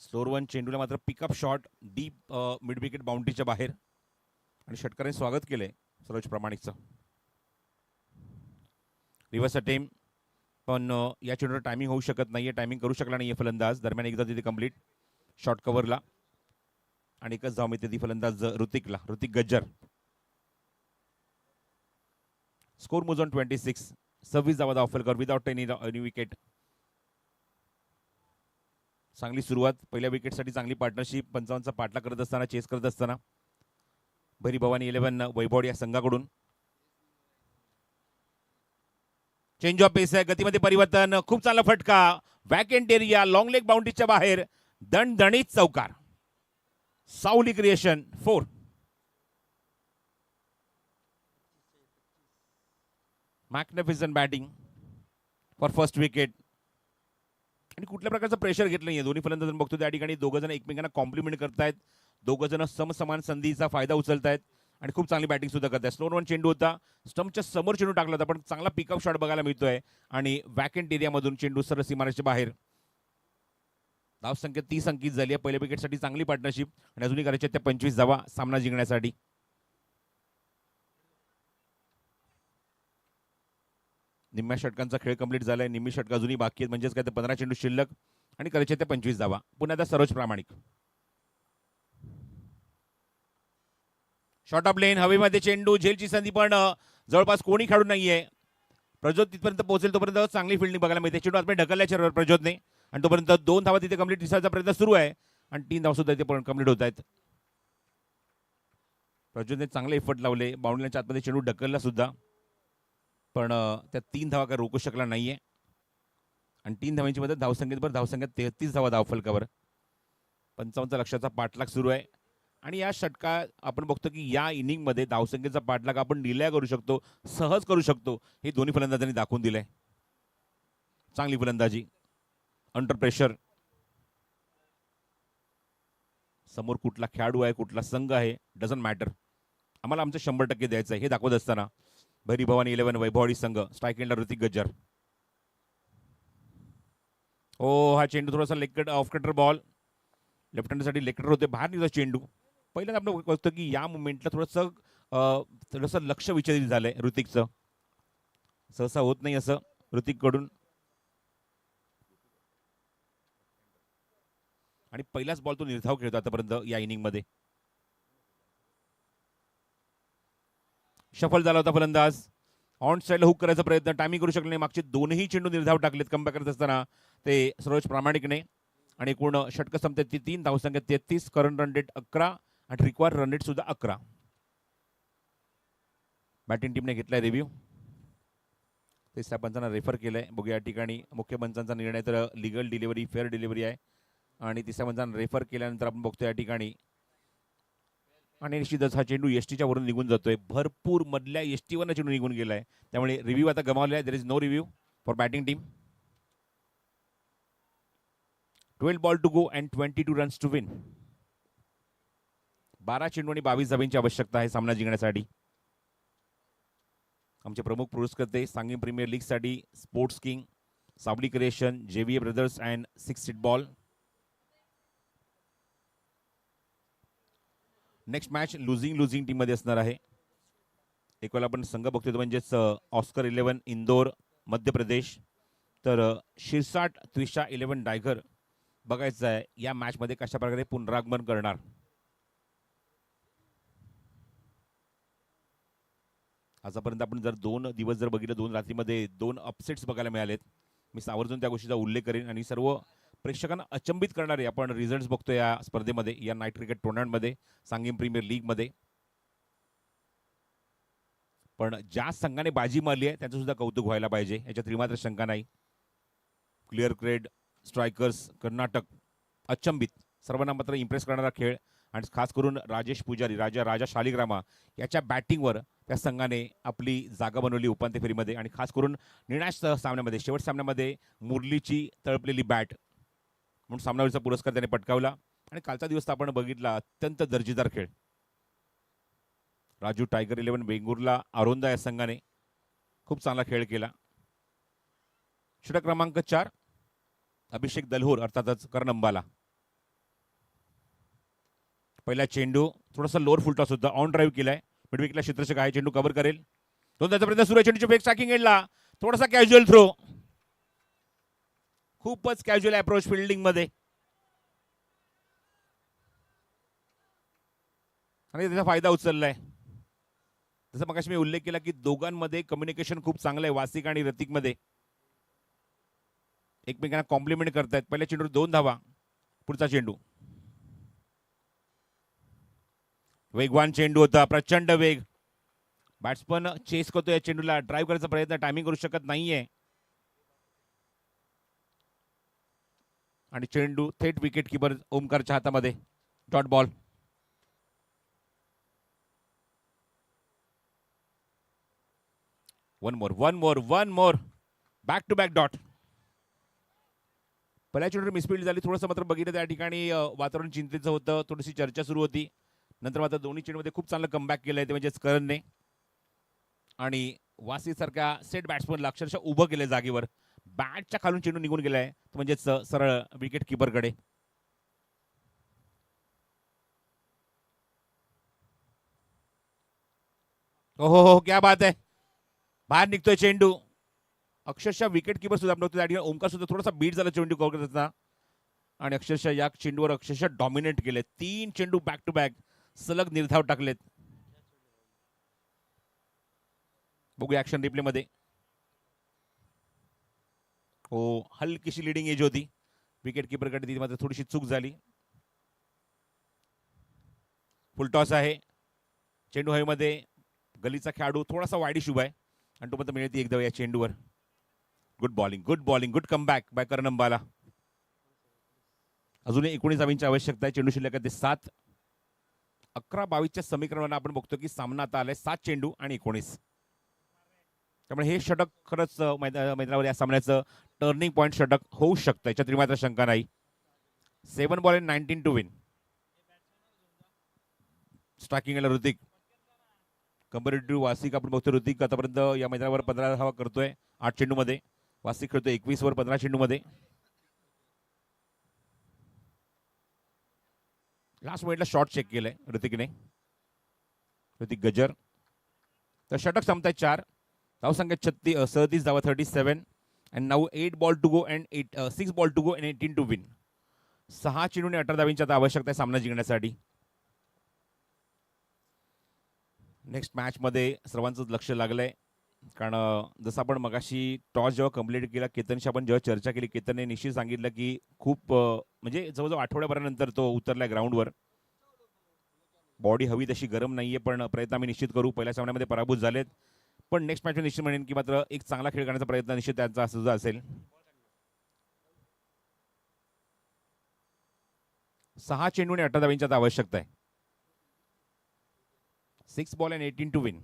स्लोअर वन चेंडूला मात्र pickup shot deep mid wicket बाउंड्रीच्या बाहेर, आणि षटकाराने स्वागत केलंय सरोज प्रामाणिकचं. रिव्हर्स अटेम्प्ट, पण या चेंडूला टायमिंग होऊ शकत नाहीये. टायमिंग करू शकला नाहीये फलंदाज. दरम्यान एकदा तिथे कंप्लीट शॉर्ट कव्हरला आणि एकच धाव मिळते ती फलंदाज ऋतिक गज्जर. स्कोर मोज ऑन 26. 26 धावा धावफलकर विदाउट एनी विकेट. चांगली सुरुवात. पहिल्या विकेटसाठी चांगली पार्टनरशिप. 55चा पाठला करत असताना, चेस करत असताना भरी भवानी 11 वैभव या संघाकडून. चेंज ऑफ पेस आहे. गतीमध्ये परिवर्तन. खूप चांगला फटका. Vacant area. लॉंग लेग बाउंड्रीच्या बाहेर. दणदणीत चौकार. सावली creation 4. Magnificent batting for first wicket. आणि कुठल्या प्रकारचं प्रेशर घेतलं नाहीये. दोन्ही फलंदाजांना बघतो त्या ठिकाणी दोघं जण एकमेकांना कॉम्प्लिमेंट करतायत. दोघं जण समसमान संधीचा फायदा उचलतायत आणि खूप चांगली बॅटिंग सुद्धा करतायत. स्लोअर वन चेंडू होता. स्टंपच्या समोर चेंडू टाकला होता, पण चांगला पिकअप शॉट बघायला मिळतोय आणि वॅकेंट एरियामधून चेंडू सरळ सीमारेषेच्या बाहेर. धावसंख्या 30 अंकित झाली आहे. पहिल्या विकेटसाठी चांगली पार्टनरशिप आणि अजूनही करायच्या त्या 25 धावा सामना जिंकण्यासाठी. निम्म्या षटकांचा खेळ कंप्लीट झालाय. निम्मी षटक अजूनही बाकी आहेत, म्हणजेच काय तर 15 चेंडू शिल्लक आणि करायचे ते 25 धावा. पुन्हा एकदा सरोज प्रामाणिक. शॉर्ट ऑफ लेन, हवेमध्ये चेंडू, झेलची संधी, पण जवळपास कोणी खेळू नाहीये. प्रज्योत तिथपर्यंत पोहोचेल तोपर्यंत चांगली फिल्डिंग बघायला मिळते. चेंडू आतमध्ये ढकलल्या चेहऱ्यावर प्रज्योतने आणि तोपर्यंत 2 धावा तिथे कंप्लीट दिसायचा प्रयत्न सुरू आहे आणि 3 धावा सुद्धा इथे पण कंप्लीट होत आहेत. प्रज्योतने चांगले एफर्ट लावले, बाउंड्रीच्या आतमध्ये चेंडू ढकलला सुद्धा, पण त्या 3 धावा काय रोखू शकला नाहीये आणि 3 धावांची मदत धावसंख्येत 33 धावा धावफलकावर. 55 लक्षाचा पाठलाग सुरू आहे आणि या षटकात आपण बघतो की या इनिंगमध्ये धावसंख्येचा पाठलाग आपण डिले करू शकतो, सहज करू शकतो, हे दोन्ही फलंदाजांनी दाखवून दिलंय. चांगली फलंदाजी अंडर प्रेशर. समोर कुठला खेळाडू आहे, कुठला संघ आहे, डझंट मॅटर. आम्हाला आमचं 100% द्यायचं आहे हे दाखवत असताना भैरी भवानी 11 वैभववाडी संघ स्ट्राईक एंडला ऋतिक गज्जर. हा चेंडू थोडासा leg off cutter ball, left हँडसाठी लेग कटर होते, बाहेर निघतो चेंडू. पहिल्यांदा आपण बघतो की या मुवमेंटला थोडंसं लक्ष विचलित झालंय ऋतिकचं. सहसा होत नाही असं ऋतिककडून. आणि पहिलाच बॉल तो निर्धाव खेळतो आतापर्यंत या इनिंगमध्ये. सफल झाला होता फलंदाज. ऑन साईडला हुक करायचा प्रयत्न, टायमिंग करू शकले नाही. मागचे दोनही चेंडू निर्धाव टाकलेत कमबॅक करत असताना ते सरोज प्रामाणिकने. आणि पूर्ण षटक संपते 3 धावसंख्या 33, करंट रन रेट 11 आणि रिक्वायर रन रेट सुद्धा 11. बॅटिंग टीमने घेतलाय रिव्ह्यू. तिसऱ्या पंचांना रेफर केलंय. बघूया या ठिकाणी मुख्य पंचांचा निर्णय तर लिगल डिलिव्हरी, फेअर डिलिव्हरी आहे आणि तिसऱ्या पंचांना रेफर केल्यानंतर आपण बघतो या ठिकाणी आणि निश्चितच हा चेंडू एसटीच्या वरून निघून जातोय. भरपूर मधल्या एसटीवरनं चेंडू निघून गेलाय, त्यामुळे रिव्ह्यू आता गमावला आहे. There is no review for batting team. 12 ball to go and 22 runs to win. 12 चेंडू आणि 22 धावांची आवश्यकता आहे सामना जिंकण्यासाठी. आमचे प्रमुख पुरस्कर्ते सांगली प्रीमियर लीगसाठी स्पोर्ट्स किंग, सावली creation, JVA brothers and 6 seat ball. Next match losing team मध्ये असणार आहे. एक वेळेला आपण संघ बघतोय म्हणजेच ऑस्कर 11 इंदोर मध्य प्रदेश, तर शिरसाट त्रिशा 11 डायगर बघायचं आहे या मॅच मध्ये कशा प्रकारे पुनरागमन करणार. आतापर्यंत आपण जर 2 दिवस जर बघितलं, 2 रात्रीमध्ये 2 अपसेट्स बघायला मिळालेत. मी आवर्जून त्या गोष्टीचा उल्लेख करेन आणि सर्व प्रेक्षकांना अचंबित करणारे आपण रिझल्ट्स बघतो या स्पर्धेमध्ये, या नाईट क्रिकेट टुर्नामेंटमध्ये, सांगली प्रीमियर लीग मध्ये. पण ज्या संघाने बाजी मारली आहे त्याचं सुद्धा कौतुक व्हायला पाहिजे, याच्यात त्रिमात्र शंका नाही. क्लिअर क्रेड, स्ट्रायकर्स, कर्नाटक, अचंबित, सर्वांना मात्र इम्प्रेस करणारा खेळ आणि खास करून राजेश पुजारी, राजा शालिग्रामा याच्या बॅटिंगवर त्या संघाने आपली जागा बनवली उपांत्य फेरीमध्ये. आणि खास करून निर्णायक सामन्यामध्ये, शेवट सामन्यामध्ये मुरलीची तळपलेली बॅट म्हणून सामनावीरचा पुरस्कार त्याने पटकावला. आणि कालचा दिवस आपण बघितला, अत्यंत दर्जेदार खेळ. राजू टायगर 11 बेंगुरला आरोंदा या संघाने खूप चांगला खेळ केला. षटक क्रमांक 4 अभिषेक दलहोर अर्थातच करण अंबाला. पहिला चेंडू थोडासा लोअर फुल टॉस होता, ऑन ड्राईव्ह केलाय, मिडविकेटला क्षेत्ररक्षक आहे, चेंडू कव्हर करेल. त्याचा प्रयत्न सुरू आहे, चेंडूच्या फेक स्ट्रायकिंग एंडला, थोडासा कॅज्युअल थ्रो, खूपच कॅज्युअल अप्रोच फिल्डिंग मध्ये आणि त्याचा फायदा उचललाय. जसं मगाशी मी उल्लेख केला की दोघांमध्ये कम्युनिकेशन खूप चांगलं आहे. वासिक आणि रतिक मध्ये एकमेकांना कॉम्प्लिमेंट करतायत. पहिल्या चेंडूवर 2 धावा, पुढचा चेंडू वेगवान चेंडू होता, प्रचंड वेग. बॅट्समन चेस करतो या चेंडूला, ड्राईव्ह करायचा प्रयत्न, टायमिंग करू शकत नाहीये आणि चेंडू थेट विकेट किपर ओमकारच्या हातामध्ये. Dot ball. One more back to back dot. पहिल्या चेंडूवर मिसफील्ड झाली, थोडंसं मात्र बघितलं त्या ठिकाणी वातावरण चिंतेचं होतं, थोडीशी चर्चा सुरू होती. नंतर मात्र दोन्ही चेंडूमध्ये खूप चांगलं कमबॅक केलंय ते म्हणजेच करणने. आणि वासी सारख्या सेट बॅट्समनला अक्षरशः उभं केलंय जागेवर. बॅटच्या खालून चेंडू निघून गेलाय म्हणजेच सरळ विकेट किपरकडे. हो क्या बात आहे. बाहेर निघतोय चेंडू. अक्षरशः विकेट किपर सुद्धा आपण बघतो त्या ठिकाणी ओमकार सुद्धा थोडासा बीट झाला चेंडू कव्हर करत असताना आणि अक्षरशः या चेंडूवर अक्षरशः डॉमिनेट केले. 3 चेंडू बॅक टू बॅक सलग निर्धाव टाकलेत. बघूया ऍक्शन रिप्ले मध्ये. हो, हलकीशी लिडिंग एज होती विकेट किपरकडे, ती मात्र थोडीशी चूक झाली. फुलटॉस आहे. चेंडू हवेमध्ये, गलीचा खेळाडू थोडासा वाईडिश उभा आहे आणि तो मात्र मिळते एकदा या चेंडूवर. Good bowling, good bowling, good comeback by Karan Ambala. अजूनही 19 धावांची आवश्यकता आहे. चेंडू शिल्लक आहे ते 7. 11-22च्या समीकरणाला आपण बघतो की सामना आता आलाय 7 चेंडू आणि 19. त्यामुळे हे षटक खरंच मैदानावर या सामन्याचं टर्निंग पॉईंट षटक होऊ शकतं, याच्यात मात्र शंका नाही. 7 ball in 19 to win. Striking Hrithik comparative Wasik आपण बघतो. ऋतिक आतापर्यंत या मैदानावर 15 धावा करतोय 8 चेंडू मध्ये. वासिक खेळतोय 21 वर 15 चेंडू मध्ये. लास्ट मिनिटला शॉट चेक केलाय ऋतिकने. ऋतिक गजर. तर षटक संपताय 4. धावसंख्या 37 धावा 37 and now 8 ball to go and 6 ball to go and 18 to win. 6 चेंडूने 18 धावांची आता आवश्यकता आहे सामना जिंकण्यासाठी. नेक्स्ट मॅच मध्ये सर्वांचंच लक्ष लागलंय, कारण जसं आपण मगाशी टॉस जेव्हा कंप्लीट केला केतनशी आपण जेव्हा चर्चा केली, केतनने निश्चित सांगितलं की खूप म्हणजे जवळजवळ आठवड्याभरानंतर तो उतरलाय ग्राउंडवर. बॉडी हवी तशी गरम नाहीये, पण प्रयत्न आम्ही निश्चित करू. पहिल्या सामन्यामध्ये पराभूत झालेत, पण नेक्स्ट मॅच निश्चित म्हणेन की मात्र एक चांगला खेळ करण्याचा प्रयत्न निश्चित त्यांचा सुद्धा असेल. 6 चेंडूने 18 धावांची आता आवश्यकता आहे. 6 ball and 18 to win.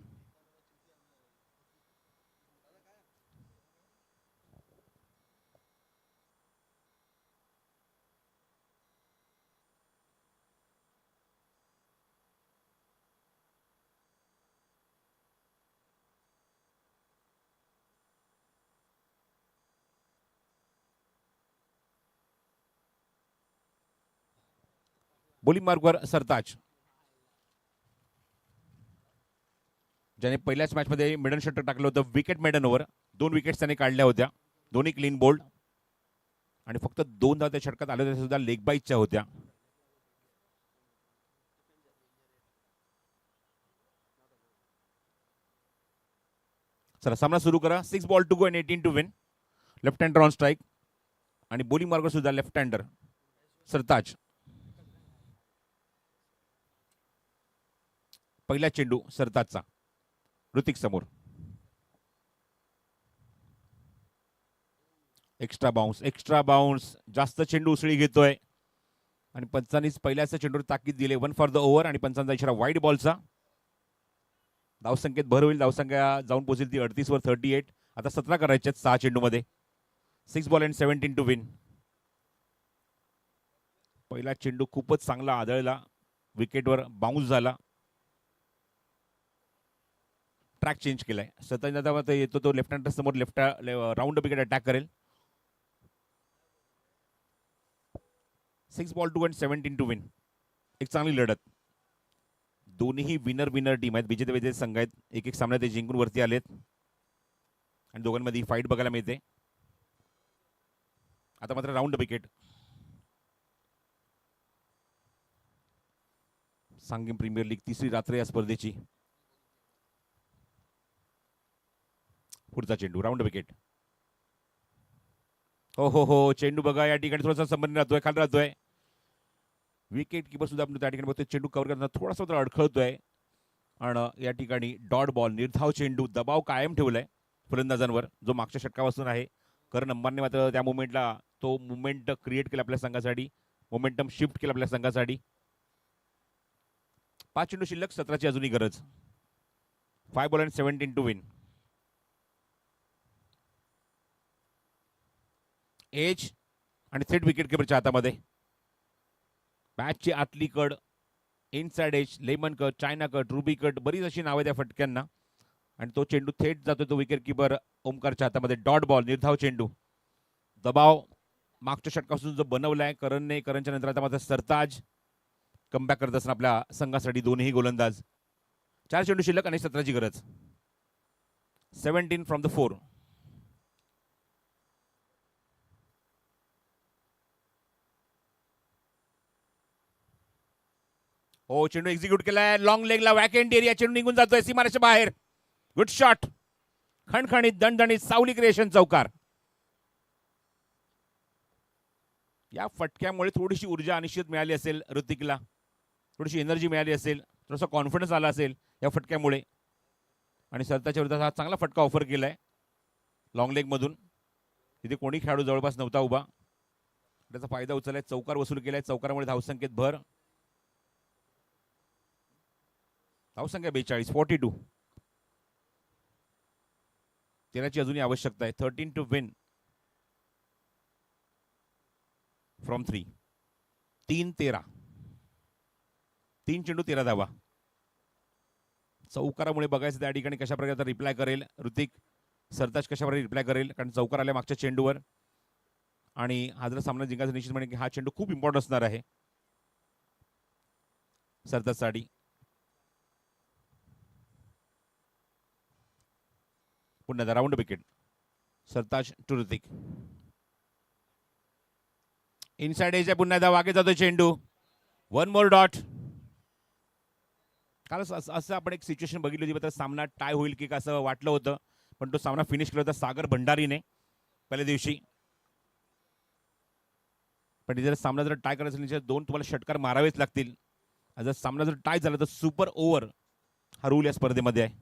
Bowling मार्कवर सरताज, ज्याने पहिल्याच मॅचमध्ये मिडन षटक टाकलं होतं विकेट मेडन ओव्हर. 2 विकेट्स त्याने काढल्या होत्या, दोन्ही क्लीन बोल्ड आणि फक्त 2 धावा त्या षटकात आल्या होत्या सुद्धा लेग बाईटच्या होत्या. चला सामना सुरू करा. 6 ball to go and 18 to win. Left hander on strike आणि बॉलिंग मार्कवर सुद्धा लेफ्ट हँडर सरताज. पहिला चेंडू सरताजचा ऋतिक समोर. एक्स्ट्रा बाउन्स जास्त चेंडू उसळी घेतोय आणि पंचांनीच पहिल्याच चेंडूवर ताकीद दिली. 1 फॉर द ओव्हर आणि पंचांचा इशारा वाईड बॉलचा. धावसंख्येत भर होईल. धावसंख्या जाऊन पोहोचेल ती 38 वर 38. आता 17 करायचे 6 चेंडू मध्ये. 6 बॉल अँड 17 टू विन. पहिला चेंडू खूपच चांगला आदळला, विकेटवर बाउन्स झाला. ट्रॅक चेंज केलाय. सतत येतो तो लेफ्ट हँडर समोर लेफ्ट राऊंड विकेट अटॅक करेल. 6 ball to and 17 to win. एक चांगली लढत. दोन्ही विनर टीम आहेत, विजेते संघ आहेत. एक सामना ते जिंकून वरती आलेत आणि दोघांमध्ये फाईट बघायला मिळते. आता मात्र राऊंड विकेट. सांगलीम प्रीमियर लीग 3री रात्र या स्पर्धेची. पुढचा चेंडू राऊंड विकेट. हो चेंडू बघा या ठिकाणी थोडासा संबंध राहतोय, खाली राहतोय. विकेट किपर सुद्धा आपण त्या ठिकाणी बघतोय चेंडू कव्हर करताना थोडासा तर अडखळतोय आणि या ठिकाणी डॉट बॉल निर्धाव चेंडू. दबाव कायम ठेवलाय फलंदाजांवर जो मागच्या षटकापासून आहे. करण अंबाने मात्र त्या मुवमेंटला तो मुवमेंट क्रिएट केला आपल्या संघासाठी, मोमेंटम शिफ्ट केला आपल्या संघासाठी. 5 चेंडू शिल्लक, 17ची अजूनही गरज. 5 ball and 17 to win. Edge आणि थेट विकेट किपरच्या हातामध्ये. मॅचची आतली कड, inside edge, lemon cut, China cut, ruby cut, बरीच अशी नावे त्या फटक्यांना आणि तो चेंडू थेट जातो तो विकेट किपर ओमकारच्या हातामध्ये. डॉट बॉल निर्धाव चेंडू. दबाव मागच्या षटकापासून जो बनवलाय करणने, करणच्या नंतर आता मात्र सरताज कमबॅक करत असताना आपल्या संघासाठी दोन्ही गोलंदाज. 4 चेंडू शिल्लक आणि 17ची गरज. 17 फ्रॉम द 4. ओ चेंडू एक्झिक्यूट केलाय लॉंग लेगला वॅकेंट एरिया चेंडू निघून जातोय सीमारेषेच्या बाहेर. Good shot. खणखणीत दणदणीत सावली क्रिएशन चौकार. या फटक्यामुळे थोडीशी ऊर्जा अनिश्चित मिळाली असेल ऋतिकला, थोडीशी एनर्जी मिळाली असेल, थोडासा कॉन्फिडन्स आला असेल या फटक्यामुळे. आणि सरताच्या विरोधात हा चांगला फटका ऑफर केलाय लॉंग लेग मधून. तिथे कोणी खेळाडू जवळपास नव्हता उभा. त्याचा फायदा उचललाय, चौकार वसूल केलाय. चौकारामुळे धावसंख्येत भर. धावसंख्या 42, 42. 13ची अजूनही आवश्यकता आहे. 13 टू विन फ्रॉम 3. 3-13. 3 चेंडू 13 धावा. चौकारामुळे बघायचं त्या ठिकाणी कशा प्रकारचा रिप्लाय करेल ऋतिक, सरताज कशा प्रकारे रिप्लाय करेल. कारण चौकार आल्या मागच्या चेंडूवर आणि हा जर सामना जिंकायचा निश्चित म्हणजे हा चेंडू खूप इम्पॉर्टंट असणार आहे सरताजसाठी. पुन्हा round wicket. Sartaj to Hrithik. Inside edge पुन्हा एकदा वागे जातोय चेंडू. 1 मोर डॉट. काल असं आपण एक सिच्युएशन बघितली होती, सामना टाय होईल की असं वाटलं होतं, पण तो सामना फिनिश केला होता सागर भंडारीने पहिल्या दिवशी. पण जर सामना जर टाय करायचा असेल 2 तुम्हाला षटकार मारावेच लागतील. जर सामना जर टाय झाला तर सुपर ओव्हर हा रूल या स्पर्धेमध्ये आहे.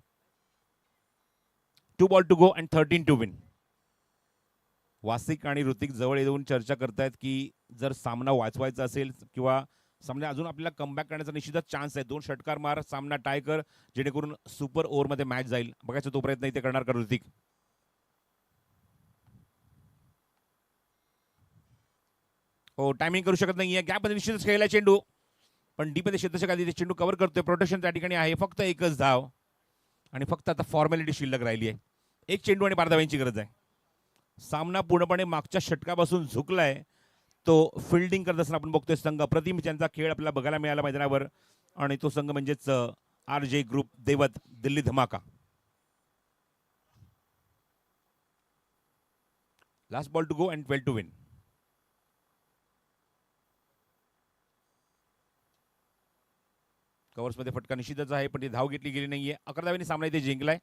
2 ball to go and 13 to win. Wasik आणि ऋतिक जवळ येऊन चर्चा करतायत की जर सामना वाचवायचा असेल किंवा सामना अजून आपल्याला कमबॅक करण्याचा निश्चितच चान्स आहे, 2 षटकार मार, सामना टाय कर, जेणेकरून सुपर ओव्हर मध्ये मॅच जाईल. बघायचा तो प्रयत्न इथे करणार का ऋतिक. हो टायमिंग करू शकत नाहीये. गॅप मध्ये निश्चितच खेळला चेंडू, पण डी मध्ये क्षेत्ररक्षक चेंडू कव्हर करतोय. प्रोटेक्शन त्या ठिकाणी आहे. फक्त एकच धाव आणि फक्त आता फॉर्मॅलिटी शिल्लक राहिली आहे. 1 चेंडू आणि 12 धावांची गरज आहे. सामना पूर्णपणे मागच्या षटकापासून झुकलाय. तो फिल्डिंग करत असताना आपण बघतोय संघ अप्रतिम त्यांचा खेळ आपल्याला बघायला मिळाला मैदानावर. आणि तो संघ म्हणजेच RJ ग्रुप देवत Delhi Dhamaka. Last ball to go and 12 to win. Covers मध्ये फटका निश्चितच आहे, पण ती धाव घेतली गेली नाहीये. 11 धावांनी सामना इथे जिंकलाय.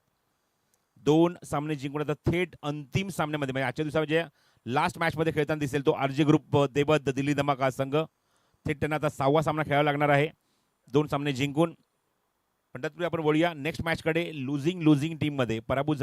2 सामने जिंकून आता थेट अंतिम सामन्यामध्ये म्हणजे आजच्या दिवसामध्ये लास्ट मॅच मध्ये खेळताना दिसेल तो RJ ग्रुप देवत दिल्ली धमाका संघ. थेट त्यांना आता 6वा सामना खेळावा लागणार आहे 2 सामने जिंकून. पण तत्पूर्वी आपण वळूया नेक्स्ट मॅच कडे. लुझिंग टीम मध्ये पराभूत